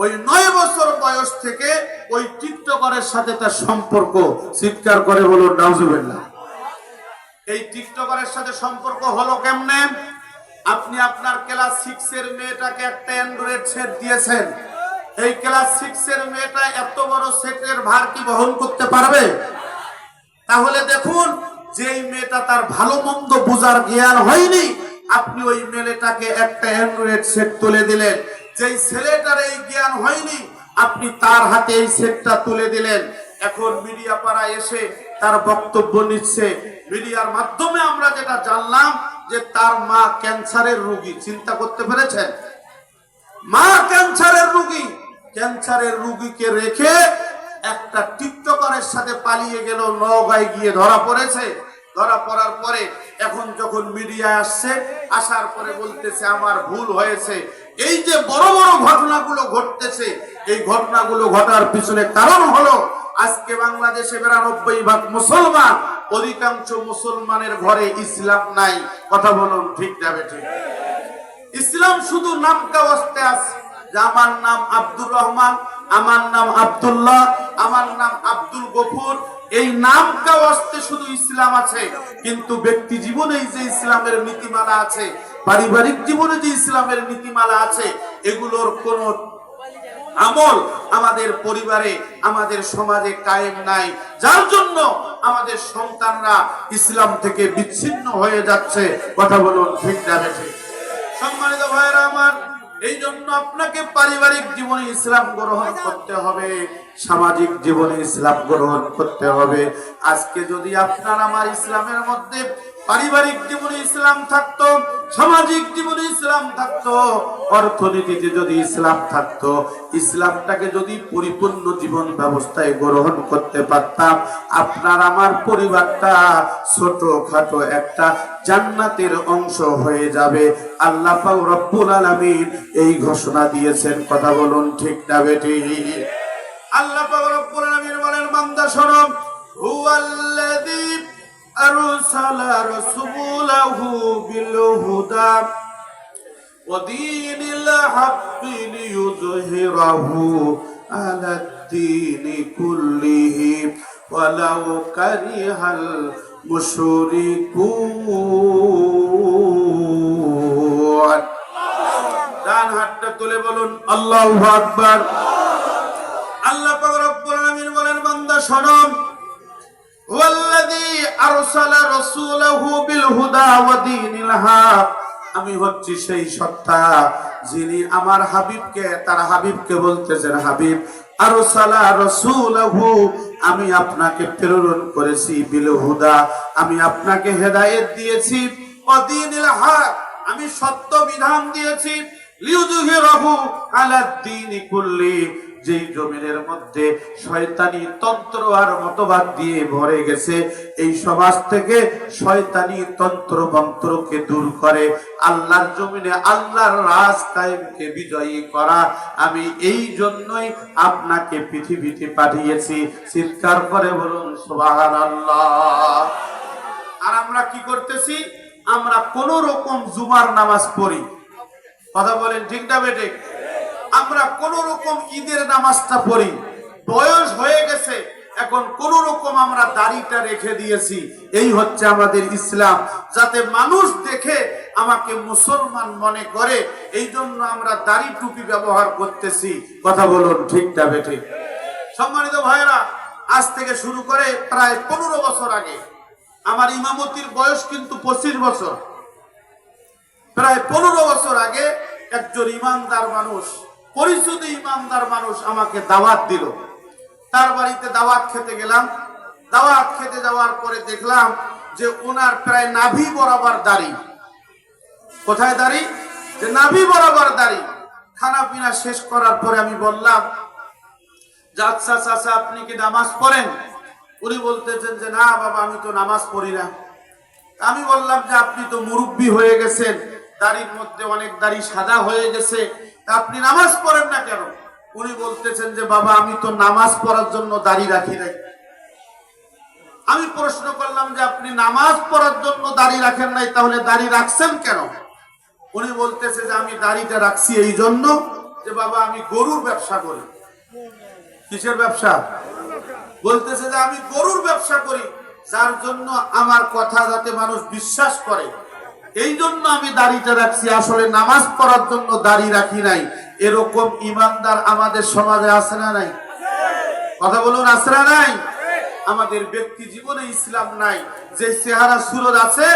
ওই 9 বছর বয়স থেকে ওই টিকটকারের সাথে তার সম্পর্ক। চিৎকার করে বলুন নাউজুবিল্লাহ। এই টিকটকারের সাথে সম্পর্ক হলো কেমনে? আপনি আপনার ক্লাস 6 এর মেয়েটাকে একটা অ্যান্ড্রয়েড সেট দিয়েছেন। এই ক্লাস 6 এর মেয়েটা এত বড় সেটের ভার কি বহন করতে পারবে? তাহলে দেখুন, যেই মেয়েটা তার ভালো মন্দ বোঝার জ্ঞান হয়নি, আপনি ওই মেয়েটাকে একটা অ্যান্ড্রয়েড সেট তুলে দিলেন। যেই ছেলেটার এই জ্ঞান হয়নি, আপনি তার হাতে এই সেটটা তুলে দিলেন। এখন মিডিয়া পাড়া এসে তার বক্তব্য নিচ্ছে। মিডিয়ার মাধ্যমে আমরা যেটা জানলাম যে তার মা ক্যান্সারের রোগী। চিন্তা করতে পেরেছেন? মা ক্যান্সারের রোগী। ক্যান্সারের রোগীকে রেখে একটা টিকটকারের সাথে পালিয়ে গেল, নওগাঁয় গিয়ে ধরা পড়েছে। ধরা পড়ার পরে এখন যখন মিডিয়া আসছে, আসার পরে বলতেছে আমার ভুল হয়েছে। এই যে বড় বড় ঘটনাগুলো ঘটতেছে, এই ঘটনাগুলো ঘটার পিছনে কারণ হলো আজকে বাংলাদেশে 92% মুসলমান, অধিকাংশ মুসলমানের ঘরে ইসলাম নাই। কথা বলুন ঠিক যাবে ঠিক? ইসলাম শুধু নামকা ওয়াস্তে আছে, যে আমার নাম আব্দুর রহমান, আমার নাম আব্দুল্লাহ, আমার নাম আব্দুল গফুর, এই নামকা ওয়াস্তে শুধু ইসলাম আছে। কিন্তু ব্যক্তি জীবনে যে ইসলামের নীতিমালা আছে, পারিবারিক জীবনে যে ইসলামের নীতিমালা আছে, এগুলোর কোন আমল আমাদের পরিবারে, আমাদের সমাজে কায়েম নাই। যার জন্য আমাদের সন্তানরা ইসলাম থেকে বিচ্ছিন্ন হয়ে যাচ্ছে। কথা বলুন ঠিক যাবে ঠিক? সম্মানিত ভাইরা আমার, এই জন্য আপনাকে পারিবারিক জীবনে ইসলাম গ্রহণ করতে হবে, সামাজিক জীবনে ইসলাম গ্রহণ করতে হবে। আজকে যদি আপনার আমার ইসলামের মধ্যে পারিবারিক জীবনে ইসলাম থাকতো, সামাজিক জীবনে ইসলাম থাকতো, অর্থনীতিতে যদি ইসলাম থাকতো, ইসলামটাকে যদি পরিপূর্ণ জীবন ব্যবস্থায় গ্রহণ করতে পারতাম, আপনার আমার পরিবারটা ছোটখাটো একটা জান্নাতের অংশ হয়ে যাবে। আল্লাহ পাক রব্বুল আলামিন এই ঘোষণা দিয়েছেন। কথা বলুন ঠিক না বেঠিক? আল্লাহ পাক রব্বুল আলামিন বলেন, বান্দা শোনো, হুয়াল্লাযী আরসালা রাসূলাহু বিল হুদা ওয়া দীনিল হাক্কি লিইয়ুযহিরাহু আলাদ দীনি কুল্লিহি ওয়ালাউ কারিহাল মুশরিকুন। ডান হাতটা তুলে বলুন আল্লাহু আকবার। আল্লাহ পাক রব্বুল আলামিন বলেন, বান্দা শোনো, ওয়াল্লাযী আরসালা রাসূলাহু বিল হুদা ওয়া দীনিল হক, আমি হচ্ছি সেই সত্তা যিনি আমার হাবিবকে, তার হাবিবকে বলতেছেন, হাবিব আরসালা রাসূলাহু, আমি আপনাকে প্রেরণ করেছি, বিল হুদা, আমি আপনাকে হেদায়েত দিয়েছি, ওয়া দীনিল হক, আমি সত্য বিধান দিয়েছি, লিইয়ুযহিরাহু আলাদ দীনি কুল্লি, যেই জমিনের মধ্যে শয়তানি তন্ত্র আর মতবাদ দিয়ে ভরে গেছে, এই সমাজ থেকে শয়তানি তন্ত্র মন্ত্রকে দূর করে আল্লাহর জমিনে আল্লাহর রাজ কায়েমকে বিজয়ী করা, আমি এই জন্যই আপনাকে পৃথিবীতে পাঠিয়েছি। চিৎকার করে বলুন সুবহানাল্লাহ। আর আমরা কি করতেছি? আমরা কোন রকম জুমার নামাজ পড়ি। কথা বলেন ঠিক না বেঠিক? আমরা কোন রকম ঈদের নামাজটা পড়ি। বয়স হয়ে গেছে, এখন কোন রকম আমরা দাড়িটা রেখে দিয়েছি। এই হচ্ছে আমাদের ইসলাম, যাতে মানুষ দেখে আমাকে মুসলমান মনে করে, এই জন্য আমরা দাড়ি টুপি ব্যবহার করতেছি। কথা বলুন ঠিক না বেঠিক? সম্মানিত ভাইরা, আজ থেকে শুরু করে প্রায় 15 বছর আগে, আমার ইমামতির বয়স কিন্তু 25 বছর, প্রায় 15 বছর আগে একজন ইমানদার মানুষ, পরিচিত ইমানদার মানুষ আমাকে দাওয়াত দিল। তার বাড়িতে দাওয়াত খেতে গেলাম। দাওয়াত খেতে যাওয়ার পরে দেখলাম যে ওনার প্রায় নাভি বরাবর দাড়ি। কোথায় দাড়ি? যে নাভি বরাবর দাড়ি। খানা পিনা শেষ করার পরে আমি বললাম যে আচ্ছা চাচা, আপনি কি নামাজ পড়েন? উনি বলতেছেন যে না বাবা, আমি তো নামাজ পড়ি না। আমি বললাম যে আপনি তো মুরব্বী হয়ে গেছেন, দাড়ির মধ্যে অনেক দাড়ি সাদা হয়ে গেছে, আপনি নামাজ পড়েন না কেন? উনি বলতেছেন যে বাবা, আমি তো নামাজ পড়ার জন্য দাড়ি রাখি নাই। আমি প্রশ্ন করলাম যে আপনি নামাজ পড়ার জন্য দাড়ি রাখেন নাই, তাহলে দাড়ি রাখছেন কেন? উনি বলতেছে যে আমি দাড়িটা রাখছি এই জন্য যে বাবা, আমি গরুর ব্যবসা করি। কিসের ব্যবসা? বলতেছে যে আমি গরুর ব্যবসা করি, যার জন্য আমার কথা যাতে মানুষ বিশ্বাস করে, এই জন্য আমি দাড়িটা রাখছি, আসলে নামাজ পড়ার জন্য দাড়ি রাখি নাই। এরকম ইমানদার আমাদের সমাজে আছে না নাই? কথা বলুন, আছে না নাই? আমাদের ব্যক্তি জীবনে ইসলাম নাই। যে চেহারা সুরত আছে,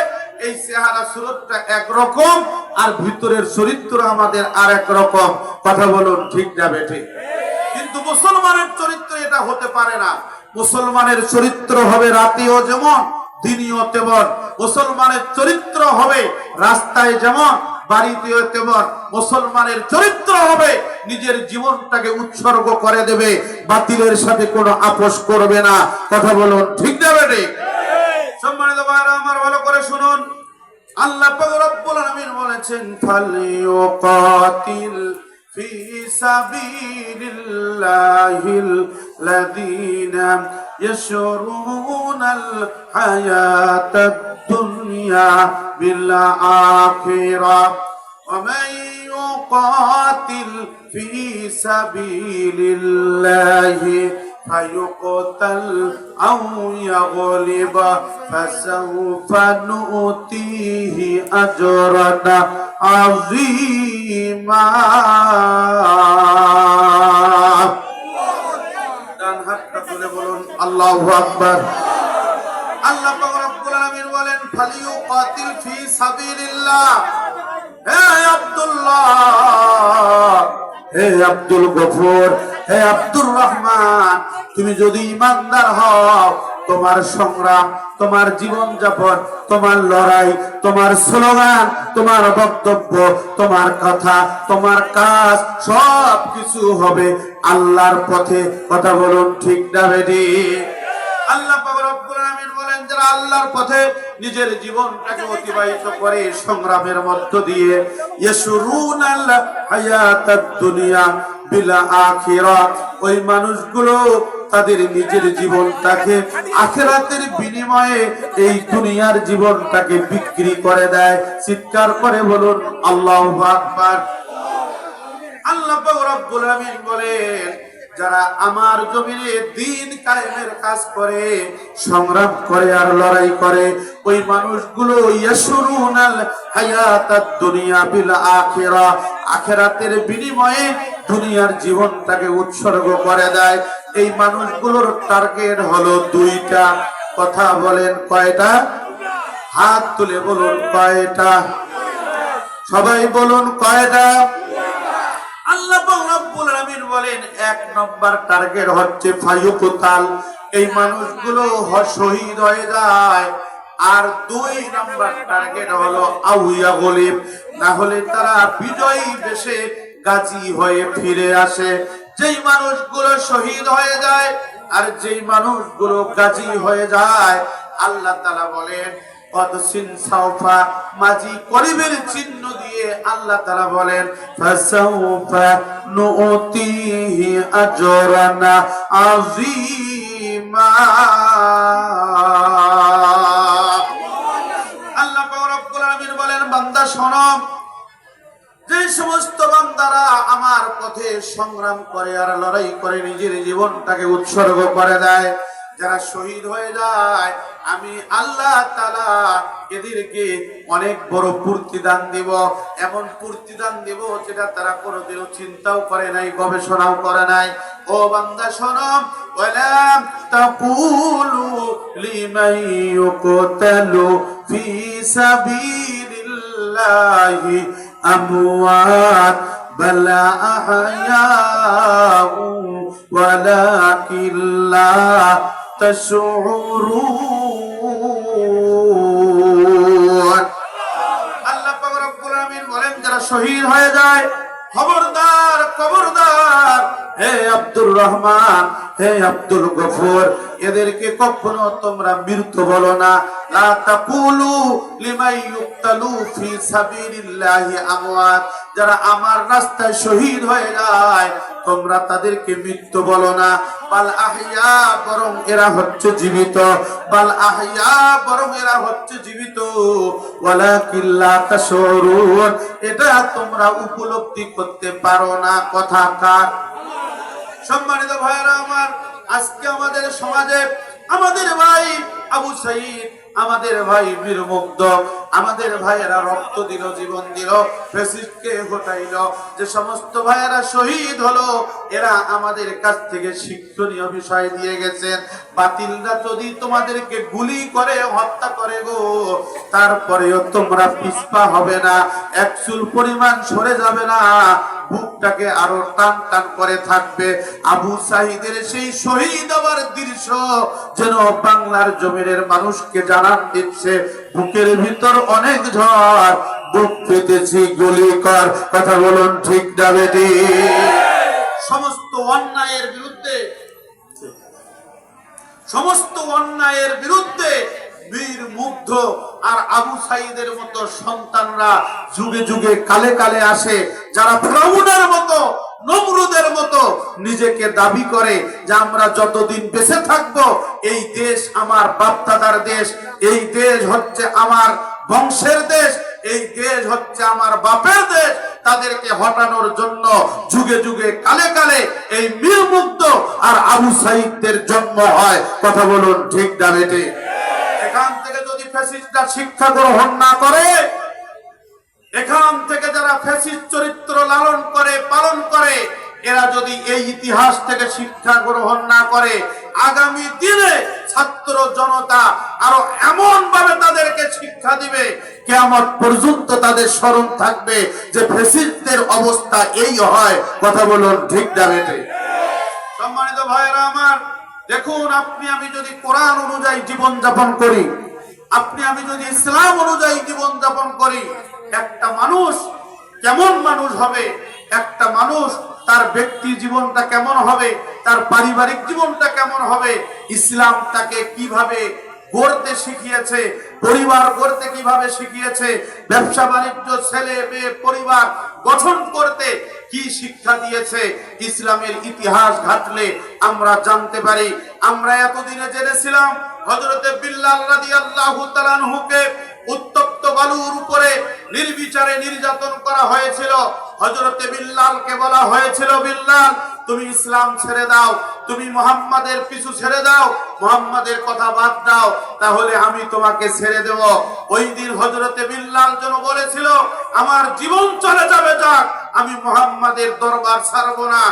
এই চেহারা সুরতটা একরকম, আর ভিতরের চরিত্র আমাদের আর এক রকম। কথা বলুন ঠিক না বেঠিক? কিন্তু মুসলমানের চরিত্র এটা হতে পারে না। মুসলমানের চরিত্র হবে রাতেও যেমন, দিনও তেমন। মুসলমানের চরিত্র হবে রাস্তায় যেমন, বাড়িতেও তেমন। মুসলমানের চরিত্র হবে নিজের জীবনটাকে উৎসর্গ করে দেবে, বাতিলের সাথে কোনো আপোষ করবে না। কথা বলুন ঠিক না বেঠিক? সম্মানিত ভাইরা আমার, ভালো করে শুনুন। আল্লাহ পাক রব্বুল আলামিন বলেছেন, ফালিয়ুকাতিল ফি সাবিলিল্লাহিল লাযীনা ইয়াশরুনাল হায়াতাদ দুনিয়া বিল আখিরাহ ওয়া মান ইউকাতিল ফি সাবিলিল্লাহি فيقتل أو يغلب فسوف نؤتيه أجرا عظيما। ডান হাতটা তুলে বলুন আল্লাহু আকবার। আল্লাহ পাক রব্বুল আলামিন বলেন, ফালিয়ুকাতিল ফি সাবিলিল্লাহ। হে আব্দুল্লাহ, হে আব্দুল গফুর, হে আব্দুর রহমান, তুমি যদি ইমানদার হও, তোমার সংগ্রাম, তোমার জীবন যাপন, তোমার লড়াই, তোমার স্লোগান, তোমার বক্তব্য, তোমার কথা, তোমার কাজ, সব কিছু হবে আল্লাহর পথে। কথা বলুন ঠিক না বেঠিক? আল্লাহ পাক রব্বুল আলামিন বলেন, যারা আল্লাহর পথে নিজের জীবনটাকে অতিবাহিত করে সংগ্রামের মধ্য দিয়ে, ইয়াশরুনাল হায়াতাদ দুনিয়া বিল আখিরাহ, ওই মানুষগুলো তাদের নিজের জীবনটাকে আখিরাতের বিনিময়ে এই দুনিয়ার জীবনটাকে বিক্রি করে দেয়। চিৎকার করে বলুন আল্লাহু আকবার। আল্লাহ পাক রব্বুল আলামিন বলেন, যারা আমার জমিনে দ্বীন কায়েমের কাজ করে, সংগ্রাম করে আর লড়াই করে, ওই মানুষগুলো ইয়াশরুনাল হায়াতাদ দুনিয়া বিল আখিরাহ, আখিরাতের বিনিময়ে দুনিয়ার জীবনটাকে উৎসর্গ করে দেয়। এই মানুষগুলোর টার্গেট হলো দুইটা। কথা বলেন কয়টা? হাত তুলে বলুন কয়টা? সবাই বলুন কয়টা? আল্লাহ রাব্বুল আলামিন বলেন, এক নম্বর টার্গেট হচ্ছে ফায়ুকুতাল, এই মানুষগুলো শহীদ হয়ে যায়। আর দুই নম্বর টার্গেট হলো আউয়া গলিব, না হলে তারা বিজয়ী বেশে গাজী হয়ে ফিরে আসে। যেই মানুষগুলো শহীদ হয়ে যায় আর যেই মানুষগুলো গাজী হয়ে যায়, আল্লাহ তাআলা বলেন কদসিন সাউফা, মাজি করিবের চিহ্ন দিয়ে আল্লাহ তাআলা বলেন ফাসাউফা নুতিহি আজরান আযীমা। আল্লাহ পাক রব্বুল আলামিন বলেন, বান্দা শোনো, যে যে সমস্ত বান্দারা আমার পথে সংগ্রাম করে আর লড়াই করে নিজের জীবনটাকে উৎসর্গ করে দেয়, যারা শহীদ হয়ে যায়, আমি আল্লাহ তাআলা এদেরকে অনেক বড় প্রতিদান দিব। এমন প্রতিদান দিব যেটা তারা কোনোদিনও চিন্তাও করে নাই, গবেষণাও করে নাই। ও বান্দা শোনো, ওয়ালা তাকুলু লিমান ইউকতালু ফি সাবিলিল্লাহি আমওয়াত বাল আহয়াউ ওয়ালাকিন লা তাশউরুন। আল্লাহ পাক রব্বুল আলামিন বলেন, যারা শহীদ হয়ে যায়, খবরদার খবরদার, হে আব্দুর রহমান, হে আব্দুল গফুর, এদেরকে কখনো তোমরা মৃত বলো না। লা তাকুলু লিমান ইউকতালু ফি সাবিলিল্লাহি আমওয়াত, যারা আমার রাস্তায় শহীদ হয়ে যায় তোমরা তাদেরকে মৃত্যু বলো না। বাল আহইয়া, বরং এরা হচ্ছে জীবিত। বাল আহইয়া, বরং এরা হচ্ছে জীবিত। ওয়ালাকিন লা তাশউরুন, এটা তোমরা উপলব্ধি করতে পারো না। কথা কার? সম্মানিত ভাইরা আমার, আজকে আমাদের সমাজে আমাদের ভাই আবু সাঈদ, আমাদের ভাই বীর মুগ্ধ, আমাদের ভাইয়েরা রক্ত দিল, জীবন দিল, ফ্যাসিস্টকে হটাইল। যে সমস্ত ভাইয়েরা শহীদ হলো, এরা আমাদের কাছ থেকে শিক্ষণীয় বিষয় দিয়ে গেছেন। বাতিলরা যদি তোমাদেরকে গুলি করে হত্যা করে গো, তারপরেও তোমরা পিছপা হবে না, এক চুল পরিমাণ সরে যাবে না, বুকটাকে আরো টান টান করে থাকবে। আবু সাঈদের সেই শহীদ হওয়ার দৃশ্য যেন বাংলার জমিনের মানুষকে জানান দিচ্ছে, বুকের ভিতর অনেক ঝড়, বুক পেতেছি গুলি কর। কথা বলুন ঠিক না বেঠিক? সমস্ত অন্যায়ের বিরুদ্ধে, সমস্ত অন্যায়ের বিরুদ্ধে বীর মুগ্ধ আর আবু সাঈদের মতো সন্তানরা যুগে যুগে কালে কালে আসে, যারা ফিরআউনের মতো, নমরুদের মতো নিজেকে দাবি করে যে আমরা যতদিন বেঁচে থাকবো এই দেশ আমার বাপদাদার দেশ, এই দেশ হচ্ছে আমার বংশের দেশ, এই দেশ হচ্ছে আমার বাপের দেশ। তাদেরকে হটানোর জন্য যুগে যুগে কালে কালে এই বীর মুগ্ধ আর আবু সাঈদদের জন্ম হয়। কথা বলুন ঠিক না বেঠিক? এখান থেকে যদি ফ্যাসিস্টরা শিক্ষা গ্রহণ না করে, এখান থেকে যারা ফ্যাসিস্ট চরিত্র লালন করে পালন করে, এরা যদি এই ইতিহাস থেকে শিক্ষা গ্রহণ না করে, আগামী দিনে ছাত্র জনতা আরো এমন ভাবে তাদেরকে শিক্ষা দিবে, কিয়ামত পর্যন্ত তাদের স্মরণ থাকবে যে ফ্যাসিস্টদের অবস্থা এই হয়। কথা বলুন ঠিক না বেঠিক? সম্মানিত ভাইরা আমার, দেখুন, আপনি আমি যদি কোরআন অনুযায়ী জীবন যাপন করি, আপনি আমি যদি ইসলাম অনুযায়ী জীবন যাপন করি, একটা মানুষ কেমন মানুষ হবে, একটা মানুষ তার ব্যক্তি জীবনটা কেমন হবে, তার পারিবারিক জীবনটা কেমন হবে, ইসলাম তাকে কিভাবে গড়তে শিখিয়েছে, পরিবার গড়তে কিভাবে শিখিয়েছে, ব্যবসা বাণিজ্য, ছেলে মেয়ে পরিবার গঠন করতে কি শিক্ষা দিয়েছে, ইসলামের ইতিহাস ঘাটলে আমরা জানতে পারি। আমরা এতদিনে জেনেছিলাম হযরতে বিল্লাল রাদিয়াল্লাহু তাআলা আনহুকে উত্তপ্ত বালুর উপরে নির্বিচারে নির্যাতন করা হয়েছিল। হযরতে বিল্লালকে বলা হয়েছিল, বিল্লাল তুমি ইসলাম ছেড়ে দাও, তুমি মুহাম্মাদের পিছু ছেড়ে দাও, মুহাম্মাদের কথা বাদ দাও, তাহলে আমি তোমাকে ছেড়ে দেব। ওই দিন হযরতে বিল্লাল যেন বলেছিল, আমার জীবন চলে যাবে যাক, আমি মুহাম্মাদের দরবার ছাড়বো না।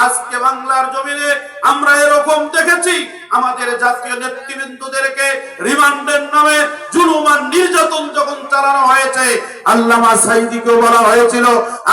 আজকে বাংলার জমিনে আমরা এরকম দেখেছি, আমাদের জাতীয় নেতৃবৃন্দদেরকে রিমান্ডের নামে জুলুম আর নির্যাতন যখন চালানো হয়েছে, আল্লামা সাঈদীকে বলা হয়েছিল,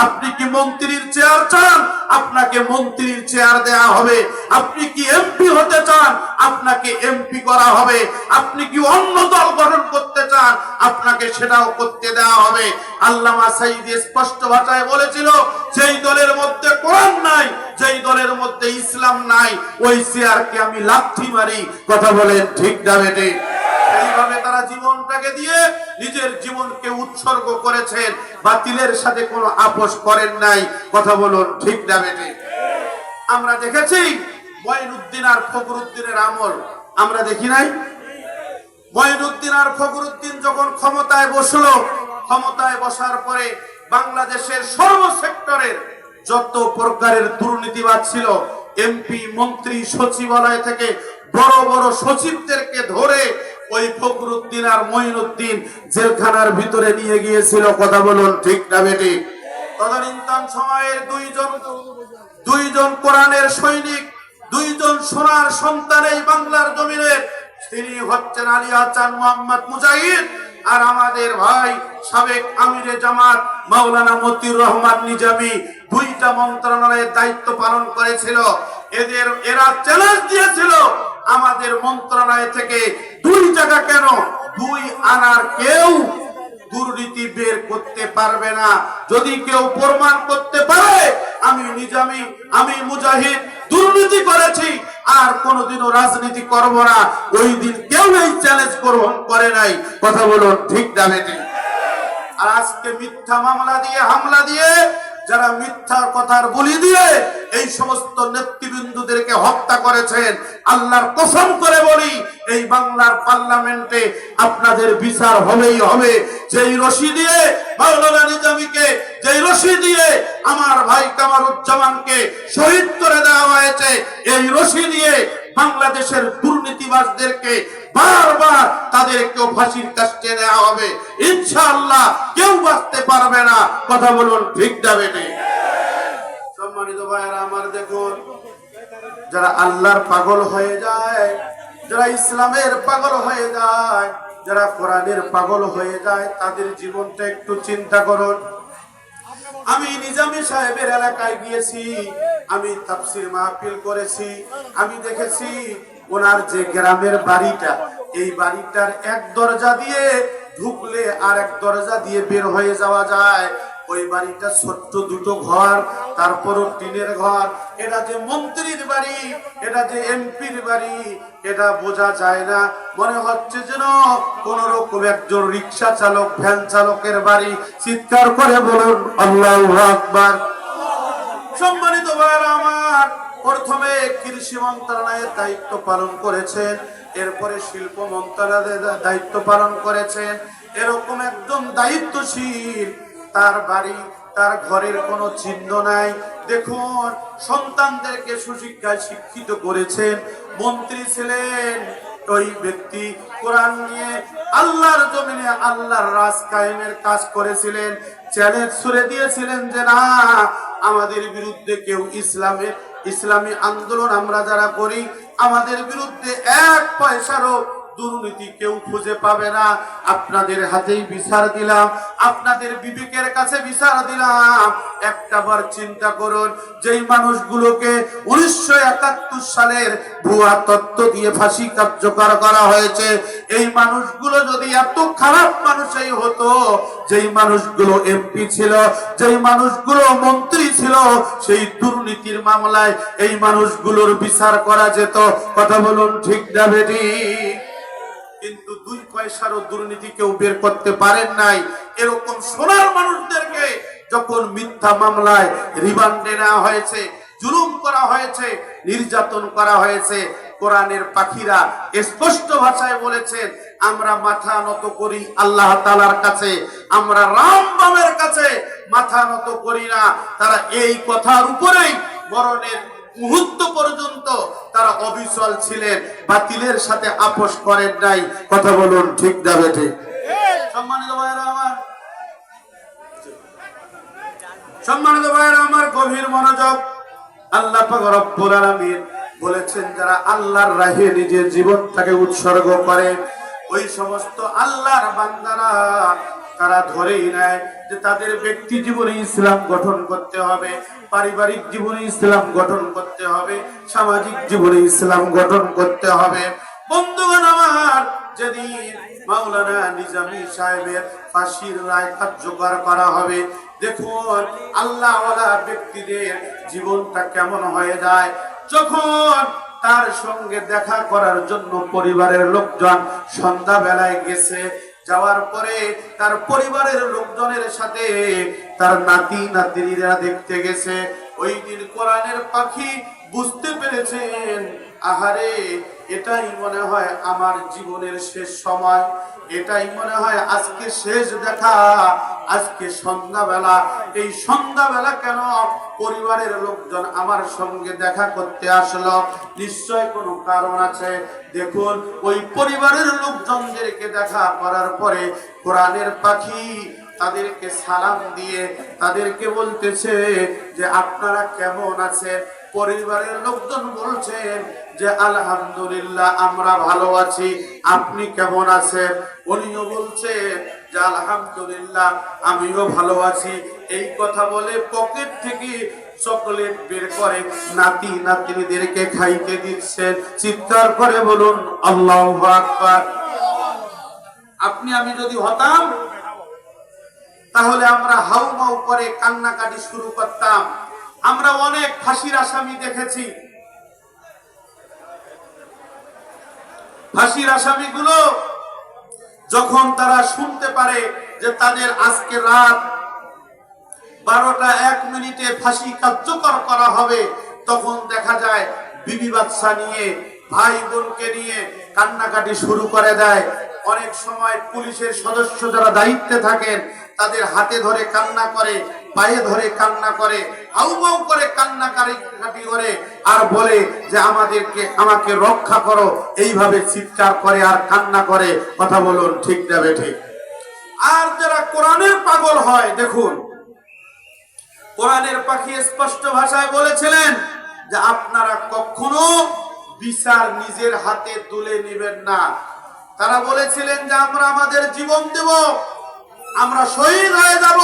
আপনি কি মন্ত্রীর চেয়ার চান, আপনাকে মন্ত্রীর চেয়ার দেয়া হবে। আপনি কি এমপি হতে চান, আপনাকে এমপি করা হবে। আপনি কি অন্য দল গঠন করতে চান, আপনাকে সেটাও করতে দেওয়া হবে। আল্লামা সাঈদী স্পষ্ট ভাষায় বলেছিল, যেই দলের মধ্যে কোরআন নাই, যেই দলের মধ্যে ইসলাম নাই, ওই চেয়ারকে আমি লাথি মারি। কথা বলেন ঠিক না বেঠিক? এইভাবে তারা জীবনটাকে দিয়ে নিজের জীবনকে উৎসর্গ করেছেন, বাতিলের সাথে কোনো আপোষ করেন নাই। কথা বলুন ঠিক না বেঠিক? আমরা দেখেছি মঈনুদ্দিন আর ফখরুদ্দিনের আমল, আমরা দেখি নাই? মঈনুদ্দিন আর ফখরুদ্দিন যখন ক্ষমতায় বসলো, ক্ষমতায় বসার পরে বাংলাদেশের সর্বসেক্টরের যত প্রকারের দুর্নীতিবাদ ছিল, এমপি, মন্ত্রী, সচিবালয় থেকে বড় বড় সচিবদেরকে ধরে ওই ফখরুদ্দিন আর মঈনুদ্দিন জেলখানার ভিতরে নিয়ে গিয়েছিল। কথা বলুন ঠিক না বেঠিক? তদানীন্তন সময়ের দুইজন কোরআনের সৈনিক, দুইজন সোনার সন্তান এই বাংলার জমিনের, তিনি হচ্ছেন আলী হাসান মোহাম্মদ মুজাহিদ আর আমাদের ভাই সাবেক আমিরে জামাত মাওলানা মতিউর রহমান নিজামী। দুইটা মন্ত্রণালয়ের দায়িত্ব পালন করেছিল। এরা চ্যালেঞ্জ দিয়েছিল আমাদের মন্ত্রণালয় থেকে 2 টাকা কেন 2 আনার কেউ দুর্নীতি বের করতে পারবে না। যদি কেউ প্রমাণ করতে পারে আমি নিজামী, আমি মুজাহিদ দুর্নীতি করেছি আর কোনোদিনও রাজনীতি করব না, ওই দিন কেউ এই চ্যালেঞ্জ গ্রহণ করে নাই। কথা বলুন ঠিক না বেঠিক? আর আজকে মিথ্যা মামলা দিয়ে, হামলা দিয়ে, যারা মিথ্যা কথার বলি দিয়ে এই সমস্ত নেতৃবৃন্দদেরকে হত্যা করেছেন, আল্লাহর কসম করে বলি এই বাংলার পার্লামেন্টে আপনাদের বিচার হবেই হবে। যেই রশি দিয়ে মাওলানা নিজামীকে, যেই রশি দিয়ে আমার ভাই কামারুজ্জামানকে শহীদ করে দেওয়া হয়েছে, এই রশি দিয়ে বাংলাদেশের দুর্নীতিবাজদেরকে বারবার তাদেরকেও ফাঁসির কাস্টে দেওয়া হবে। ইনশাআল্লাহ কেউ বাঁচতে পারবে না। কথা বলুন ঠিক না বেঠিক? সম্মানিত ভাইরা আমার, দেখুন যারা আল্লাহর পাগল হয়ে যায়, যারা ইসলামের পাগল হয়ে যায়, যারা কোরআনের পাগল হয়ে যায়, তাদের জীবনটা একটু চিন্তা করুন। আমি নিজামী সাহেবের এলাকায় গিয়েছি, আমি তাফসীর মাহফিল করেছি, আমি দেখেছি ওনার যে গ্রামের বাড়িটা, এই বাড়িটার এক দরজা দিয়ে ঢুকলে আর এক দরজা দিয়ে বের হয়ে যাওয়া যায়। ওই বাড়িটা ছোট্ট 2টো ঘর, তারপরও টিনের ঘর। এটা যে মন্ত্রীর বাড়ি, এটা যে এমপির বাড়ি, এটা বোঝা যায় না। মনে হচ্ছে যেন কোন রকম একজন রিক্সা চালক, ভ্যান চালকের বাড়ি। চিৎকার করে বলুন আল্লাহু আকবার। সম্মানিত ভাইরা আমার, প্রথমে কৃষি মন্ত্রণালয়ের দায়িত্ব পালন করেছেন, এরপরে শিল্প মন্ত্রণালয়ের দায়িত্ব পালন করেছেন। এরকম একজন দায়িত্বশীল, তার বাড়ি, তার ঘরের কোনো চিহ্ন নাই। দেখুন সন্তানদেরকে সুশিক্ষায় শিক্ষিত করেছেন। মন্ত্রী ছিলেন ওই ব্যক্তি, কোরআন নিয়ে আল্লাহর জমিনে আল্লাহর রাজ কায়েমের কাজ করেছিলেন। চ্যালেঞ্জ ছুড়ে দিয়েছিলেন যে না, আমাদের বিরুদ্ধে কেউ ইসলামী আন্দোলন আমরা যারা করি, আমাদের বিরুদ্ধে 1 পয়সারও দুর্নীতি কেউ খুঁজে পাবে না। আপনাদের হাতেই বিচার দিলাম, আপনাদের বিবেকের কাছে বিচার দিলাম। একটাবার চিন্তা করুন, যেই মানুষগুলোকে 1971 সালের ভুয়া তথ্য দিয়ে ফাঁসি কার্যকর করা হয়েছে, এই মানুষগুলো যদি এত খারাপ মানুষই হতো, যেই মানুষগুলো এমপি ছিল, যেই মানুষগুলো মন্ত্রী ছিল, সেই দুর্নীতির মামলায় এই মানুষগুলোর বিচার করা যেত। কথা বলুন ঠিক না বেঠিক? কিন্তু 2 পয়সারও দুর্নীতি কেউ বের করতে পারেন নাই। এরকম সোনার মানুষদেরকে যখন মিথ্যা মামলায় রিমান্ডে নেওয়া হয়েছে, জুলুম করা হয়েছে, নির্যাতন করা হয়েছে, কোরআনের পাখিরা স্পষ্ট ভাষায় বলেছেন আমরা মাথা নত করি আল্লাহ তাআলার কাছে, আমরা রামবামের কাছে মাথা নত করি না। তারা এই কথার উপরেই মরণের মুহূর্ত পর্যন্ত তারা অবিচল ছিলেন, বাতিলের সাথে আপোষ করেন নাই। কথা বলুন ঠিক না বেঠিক? সম্মানিত ভাইরা আমার, সম্মানিত ভাইরা আমার, গভীর মনোযোগ। আল্লাহ পাক রব্বুল আলামিন বলেছেন যারা আল্লাহর রাহে নিজের জীবনটাকে উৎসর্গ করে, ওই সমস্ত আল্লাহর বান্দারা তারা ধরেই নেয় যে তাদের ব্যক্তি জীবনে ইসলাম গঠন করতে হবে, পারিবারিক জীবনে ইসলাম গঠন করতে হবে, সামাজিক জীবনে ইসলাম গঠন করতে হবে। বন্ধুগণ আমার, যেদিন মাওলানা নিজামী সাহেবের ফাঁসির রায় কার্যকর করা হবে, দেখুন আল্লাহওয়ালা ব্যক্তিদের জীবনটা কেমন হয়ে যায়। যখন তার সঙ্গে দেখা করার জন্য পরিবারের লোকজন সন্ধ্যা বেলায় গেছে, যাওয়ার পরে তার পরিবারের লোকজনের সাথে তার নাতি নাতনিরা দেখতে গেছে। ওই দিন কোরআনের পাখি বুঝতে পেরেছেন আহারে এটাই মনে হয় আমার জীবনের শেষ সময়, এটাই মনে হয় আজকে শেষ দেখা, আজকে সন্ধ্যাবেলা, এই সন্ধ্যাবেলা কেন পরিবারের লোকজন আমার সঙ্গে দেখা করতে আসলো, নিশ্চয় কোনো কারণ আছে। দেখুন ওই পরিবারের লোকজনদেরকে দেখা করার পরে কোরআনের পাখি তাদেরকে সালাম দিয়ে তাদেরকে বলতেছে যে আপনারা কেমন আছেন। পরিবারের লোকজন বলছেন যে আলহামদুলিল্লাহ আমরা ভালো আছি, আপনি কেমন আছেন? উনিও বলছেন যে আলহামদুলিল্লাহ আমিও ভালো আছি। এই কথা বলে পকেট থেকে চকলেট বের করে নাতি নাতনিদেরকে খাইতে দিচ্ছেন। চিৎকার করে বলুন আল্লাহু আকবার। আপনি আমি যদি হতাম তাহলে আমরা হাউমাউ করে কান্নাকাটি শুরু করতাম। আমরা অনেক ফাঁসির আসামি দেখেছি, ফাঁসির আসামিগুলো যখন তারা শুনতে পারে যে তাদের আজকে রাত 12টা 1 মিনিটে ফাঁসি কার্যকর করা হবে, তখন দেখা যায় বিবি বাচ্চা নিয়ে ভাই বোনকে নিয়ে কান্নাকাটি শুরু করে দেয়। অনেক সময় পুলিশের সদস্য যারা দায়িত্বে থাকেন তাদের হাতে ধরে কান্না করে, পায়ে ধরে কান্না করে, হাউমাউ করে কান্নাকাটি করে আর বলে যে আমাকে রক্ষা করো, এইভাবে চিৎকার করে আর কান্না করে। কথা বলুন ঠিক না বেঠিক? আর যারা কোরআনের পাগল হয়, দেখুন কোরআনের পাখি স্পষ্ট ভাষায় বলেছিলেন যে আপনারা কখনো বিচার নিজের হাতে তুলে নেবেন না। তারা বলেছিলেন যে আমরা আমাদের জীবন দেব, আমরা শহীদ হয়ে যাব,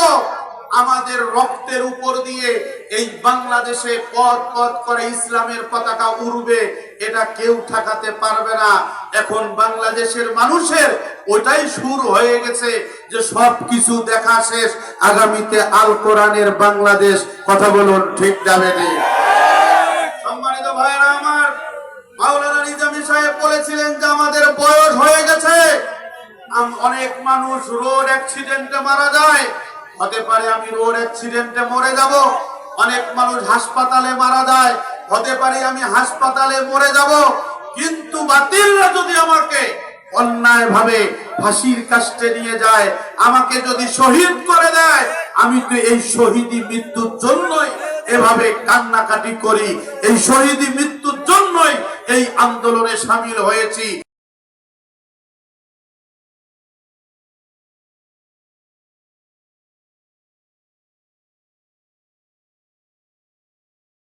আমাদের রক্তের উপর দিয়ে এই বাংলাদেশে পথ পথ করে ইসলামের পতাকা উড়বে, এটা কেউ ঠেকাতে পারবে না। এখন বাংলাদেশের মানুষের ওটাই শুরু হয়ে গেছে যে সবকিছু দেখা শেষ, আগামীতে আল কোরআনের বাংলাদেশ। কথা বলুন ঠিক যাবে না? সম্মানিত ভাইরা আমার, মাওলানা নিজামী সাহেব বলেছিলেন যে আমাদের বয়স হয়ে গেছে, অনেক মানুষ রোড অ্যাক্সিডেন্টে মারা যায়, হতে পারে আমি রোড অ্যাক্সিডেন্টে মরে যাব। অনেক মানুষ হাসপাতালে মারা যায়, হতে পারে আমি হাসপাতালে মরে যাব। কিন্তু বাতিলরা যদি আমাকে অন্যায় ভাবে ফাঁসির কাস্টে নিয়ে যায়, আমাকে যদি শহীদ করে দেয়, আমি তো এই শহীদি মৃত্যুর জন্যই এভাবে কান্নাকাটি করি, এই শহীদি মৃত্যুর জন্যই এই আন্দোলনে সামিল হয়েছি।